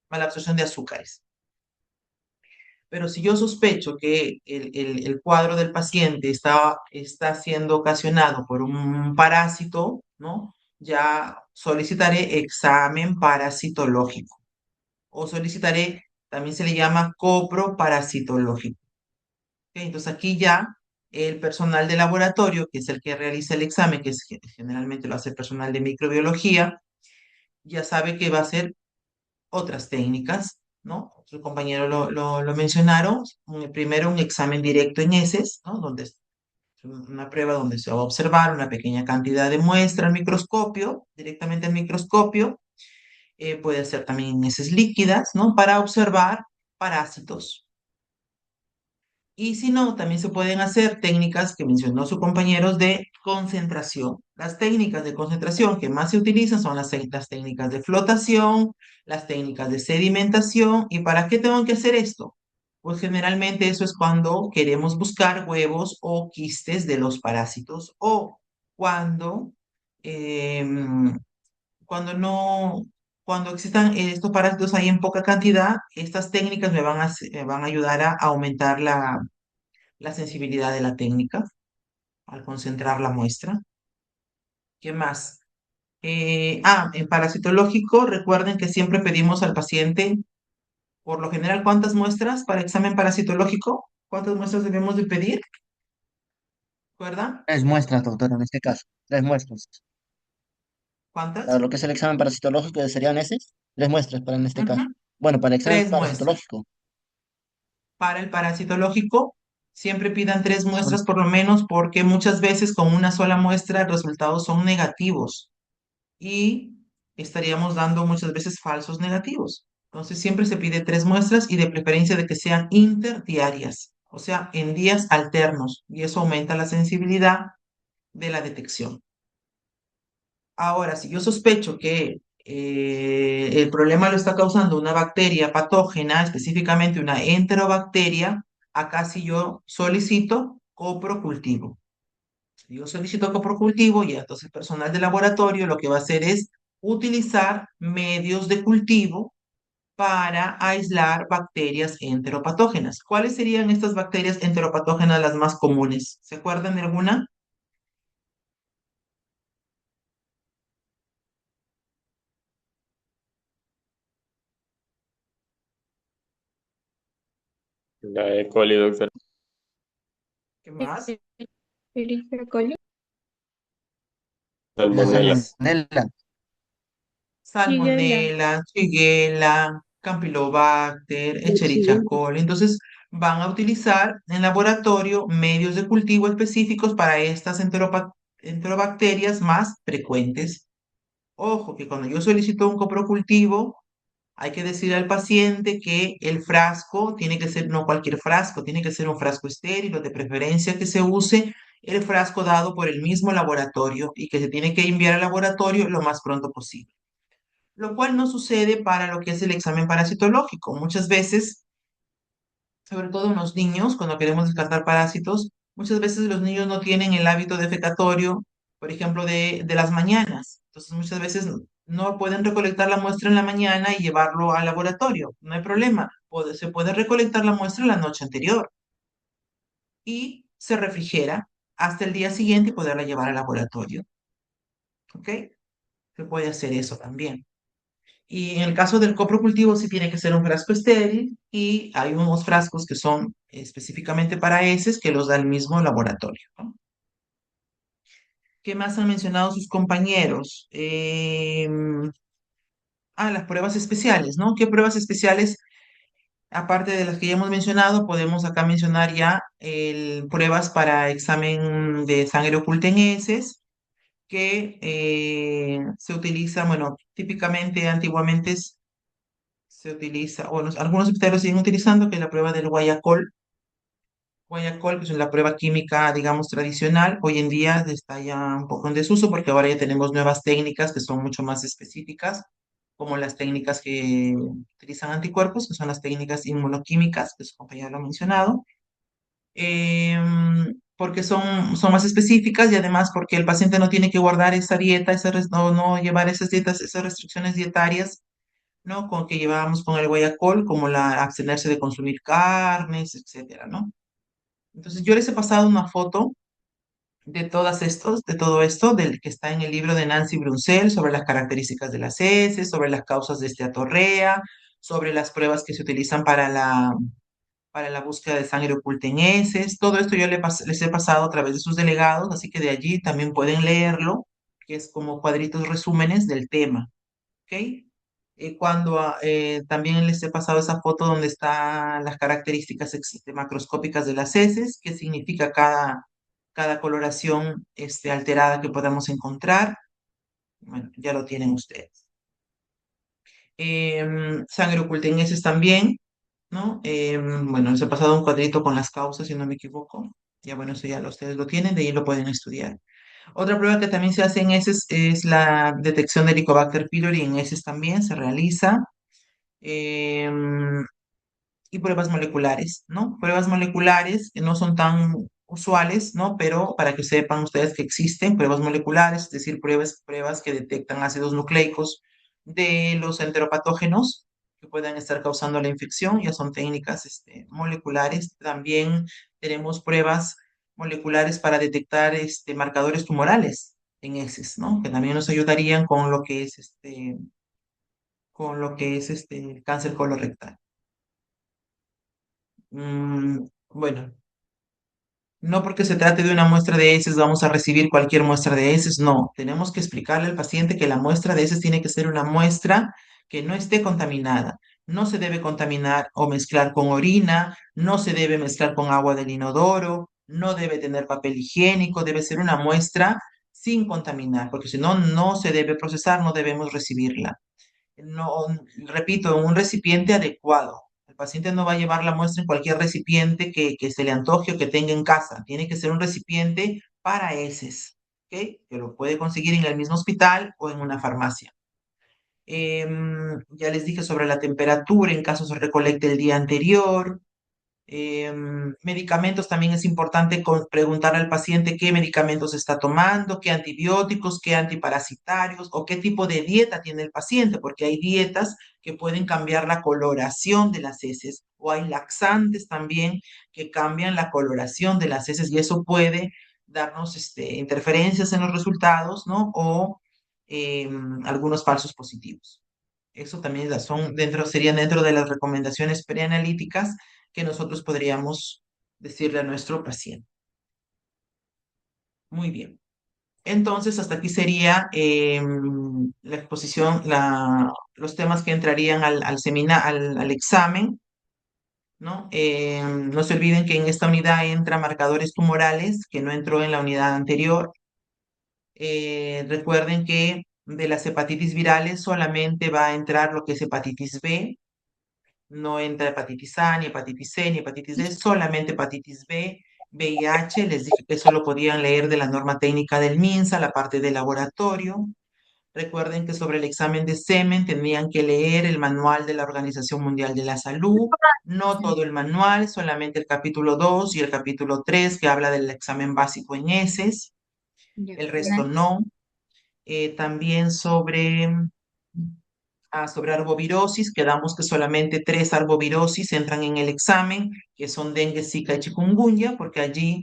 mala absorción de azúcares. Pero si yo sospecho que el cuadro del paciente está siendo ocasionado por un parásito, ¿no? Ya solicitaré examen parasitológico o solicitaré, también se le llama coproparasitológico. ¿Ok? Entonces aquí ya el personal de laboratorio, que es el que realiza el examen, generalmente lo hace el personal de microbiología, ya sabe que va a hacer otras técnicas, ¿no? Otros compañeros lo mencionaron. Primero un examen directo en heces, ¿no? Donde es una prueba donde se va a observar una pequeña cantidad de muestra al microscopio, directamente al microscopio. Puede ser también en heces líquidas, ¿no? Para observar parásitos. Y si no, también se pueden hacer técnicas que mencionó su compañero de concentración. Las técnicas de concentración que más se utilizan son las técnicas de flotación, las técnicas de sedimentación. ¿Y para qué tengo que hacer esto? Pues generalmente eso es cuando queremos buscar huevos o quistes de los parásitos o cuando, em, cuando no, cuando existan estos parásitos ahí en poca cantidad, estas técnicas me van a ayudar a aumentar la sensibilidad de la técnica al concentrar la muestra. ¿Qué más? En parasitológico, recuerden que siempre pedimos al paciente, por lo general, ¿cuántas muestras para examen parasitológico? ¿Cuántas muestras debemos de pedir? ¿Recuerda? Tres muestras, doctor, en este caso. Tres muestras. Para ¿Cuántas? lo que es el examen parasitológico serían esos, tres muestras para en este caso. Ujú. Bueno, para el examen Tres muestras. parasitológico. Para el parasitológico, siempre pidan tres Son, muestras por lo menos porque muchas veces con una sola muestra los resultados son negativos y estaríamos dando muchas veces falsos negativos. Entonces siempre se pide tres muestras y de preferencia de que sean interdiarias, o sea, en días alternos, y eso aumenta la sensibilidad de la detección. Ahora, si yo sospecho que el problema lo está causando una bacteria patógena, específicamente una enterobacteria, acá sí yo solicito coprocultivo. Yo solicito coprocultivo y entonces el personal de laboratorio lo que va a hacer es utilizar medios de cultivo para aislar bacterias enteropatógenas. ¿Cuáles serían estas bacterias enteropatógenas las más comunes? ¿Se acuerdan de alguna? La E. coli, doctor. ¿Qué más? Escherichia coli. la ¿Qué Salmonella. más? salmonella. Shigella. Salmonella, Shigella, Campylobacter, Escherichia Sí. coli. Entonces, van a utilizar en laboratorio medios de cultivo específicos para estas enterobacterias más frecuentes. Ojo, que cuando yo solicito un coprocultivo, hay que decir al paciente que el frasco tiene que ser, no cualquier frasco, tiene que ser un frasco estéril o de preferencia que se use el frasco dado por el mismo laboratorio y que se tiene que enviar al laboratorio lo más pronto posible, lo cual no sucede para lo que es el examen parasitológico. Muchas veces, sobre todo en los niños, cuando queremos descartar parásitos, muchas veces los niños no tienen el hábito defecatorio, por ejemplo, de las mañanas. Entonces, muchas veces no pueden recolectar la muestra en la mañana y llevarlo al laboratorio. No hay problema. Se puede recolectar la muestra la noche anterior y se refrigera hasta el día siguiente y poderla llevar al laboratorio. ¿Ok? Se puede hacer eso también. Y en el caso del coprocultivo sí tiene que ser un frasco estéril y hay unos frascos que son específicamente para heces que los da el mismo laboratorio, ¿no? ¿Qué más han mencionado sus compañeros? Las pruebas especiales, ¿no? ¿Qué pruebas especiales aparte de las que ya hemos mencionado, podemos acá mencionar ya pruebas para examen de sangre oculta en heces, que se utiliza, bueno, típicamente antiguamente se utiliza, o algunos hospitales siguen utilizando, que es la prueba del Guayacol. Guayacol, que es la prueba química, digamos, tradicional. Hoy en día está ya un poco en desuso porque ahora ya tenemos nuevas técnicas que son mucho más específicas, como las técnicas que utilizan anticuerpos, que son las técnicas inmunoquímicas, que su compañero lo ha mencionado, porque son más específicas y además porque el paciente no tiene que guardar esa dieta, no llevar esas dietas, esas restricciones dietarias, ¿no? Con que llevábamos con el guayacol, como la abstenerse de consumir carnes, etcétera, ¿no? Entonces yo les he pasado una foto de todo esto, del que está en el libro de Nancy Brunsell sobre las características de las heces, sobre las causas de esteatorrea, sobre las pruebas que se utilizan para la búsqueda de sangre oculta en heces. Todo esto yo les he pasado a través de sus delegados, así que de allí también pueden leerlo, que es como cuadritos resúmenes del tema. ¿Ok? También les he pasado esa foto donde están las características macroscópicas de las heces, qué significa cada coloración alterada que podamos encontrar. Bueno, ya lo tienen ustedes. Sangre oculta en heces también, ¿no? Bueno, les he pasado un cuadrito con las causas, si no me equivoco. Ya bueno, eso ya ustedes lo tienen, de ahí lo pueden estudiar. Otra prueba que también se hace en heces es la detección de Helicobacter pylori, en heces también se realiza. em, y pruebas moleculares, ¿no? Pruebas moleculares que no son tan usuales, ¿no? Pero para que sepan ustedes que existen pruebas moleculares, es decir, pruebas que detectan ácidos nucleicos de los enteropatógenos que puedan estar causando la infección, ya son técnicas moleculares. También tenemos pruebas moleculares para detectar marcadores tumorales en heces, ¿no? Que también nos ayudarían con lo que es el cáncer colorectal. Bueno, no porque se trate de una muestra de heces vamos a recibir cualquier muestra de heces, no. Tenemos que explicarle al paciente que la muestra de heces tiene que ser una muestra que no esté contaminada. No se debe contaminar o mezclar con orina, no se debe mezclar con agua del inodoro, no debe tener papel higiénico, debe ser una muestra sin contaminar, porque si no, no se debe procesar, no debemos recibirla. No, repito, en un recipiente adecuado. El paciente no va a llevar la muestra en cualquier recipiente que se le antoje o que tenga en casa. Tiene que ser un recipiente para heces, ¿ok? Que lo puede conseguir en el mismo hospital o en una farmacia. Ya les dije sobre la temperatura en caso se recolecte el día anterior. Medicamentos también es importante preguntar al paciente qué medicamentos está tomando, qué antibióticos, qué antiparasitarios o qué tipo de dieta tiene el paciente, porque hay dietas que pueden cambiar la coloración de las heces o hay laxantes también que cambian la coloración de las heces y eso puede darnos interferencias en los resultados, ¿no? O algunos falsos positivos. Eso también serían dentro de las recomendaciones preanalíticas que nosotros podríamos decirle a nuestro paciente. Muy bien. Entonces, hasta aquí sería la exposición, los temas que entrarían al examen, ¿no? No se olviden que en esta unidad entra marcadores tumorales, que no entró en la unidad anterior. Recuerden que de las hepatitis virales solamente va a entrar lo que es hepatitis B, no entra hepatitis A, ni hepatitis C, ni hepatitis D, solamente hepatitis B, VIH. Les dije que eso lo podían leer de la norma técnica del MINSA, la parte de laboratorio. Recuerden que sobre el examen de semen tendrían que leer el manual de la Organización Mundial de la Salud, no todo el manual, solamente el capítulo 2 y el capítulo 3 que habla del examen básico en heces, el resto no. También sobre arbovirosis, quedamos que solamente 3 arbovirosis entran en el examen, que son dengue, zika y chikungunya, porque allí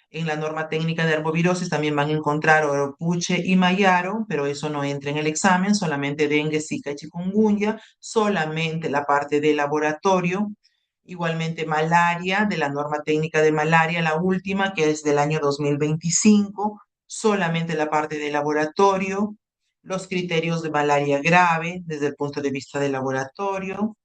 en la norma técnica de arbovirosis también van a encontrar oropuche y mayaro, pero eso no entra en el examen, solamente dengue, zika y chikungunya, solamente la parte de laboratorio. Igualmente malaria, de la norma técnica de malaria, la última, que es del año 2025, solamente la parte de laboratorio, los criterios de malaria grave desde el punto de vista del laboratorio,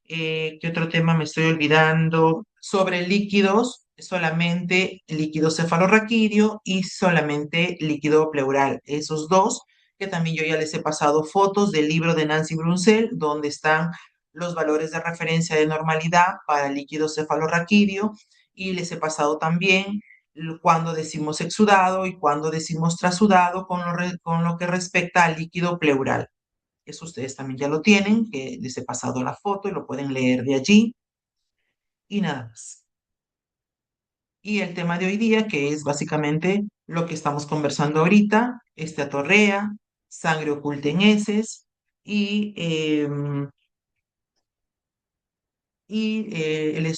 ¿Qué otro tema me estoy olvidando? Sobre líquidos, solamente líquido cefalorraquídeo y solamente líquido pleural. Esos dos, que también yo ya les he pasado fotos del libro de Nancy Brunsell, donde están los valores de referencia de normalidad para el líquido cefalorraquídeo, y les he pasado también cuando decimos exudado y cuando decimos trasudado con lo que respecta al líquido pleural. Eso ustedes también ya lo tienen, que les he pasado la foto y lo pueden leer de allí. Y nada más. Y el tema de hoy día, que es básicamente lo que estamos conversando ahorita, esteatorrea, sangre oculta en heces y,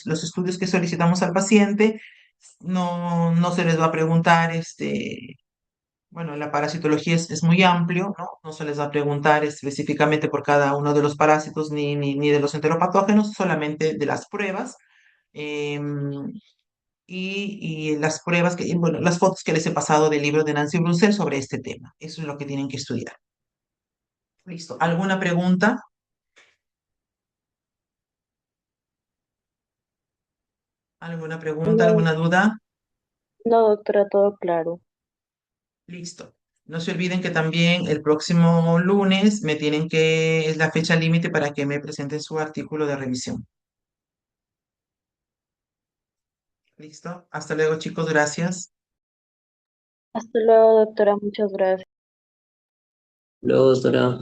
los estudios que solicitamos al paciente. No se les va a preguntar bueno, la parasitología es muy amplio, ¿no? No se les va a preguntar específicamente por cada uno de los parásitos ni de los enteropatógenos, solamente de las pruebas. em, y las pruebas bueno, las fotos que les he pasado del libro de Nancy Brunsell sobre este tema. Eso es lo que tienen que estudiar. Listo. ¿Alguna pregunta? ¿Alguna pregunta? No, ¿Alguna duda? no, doctora, todo claro. Listo. No se olviden que también el próximo lunes es la fecha límite para que me presenten su artículo de revisión. Listo. Hasta luego, chicos. Gracias. Hasta luego, doctora, muchas gracias. Luego, doctora.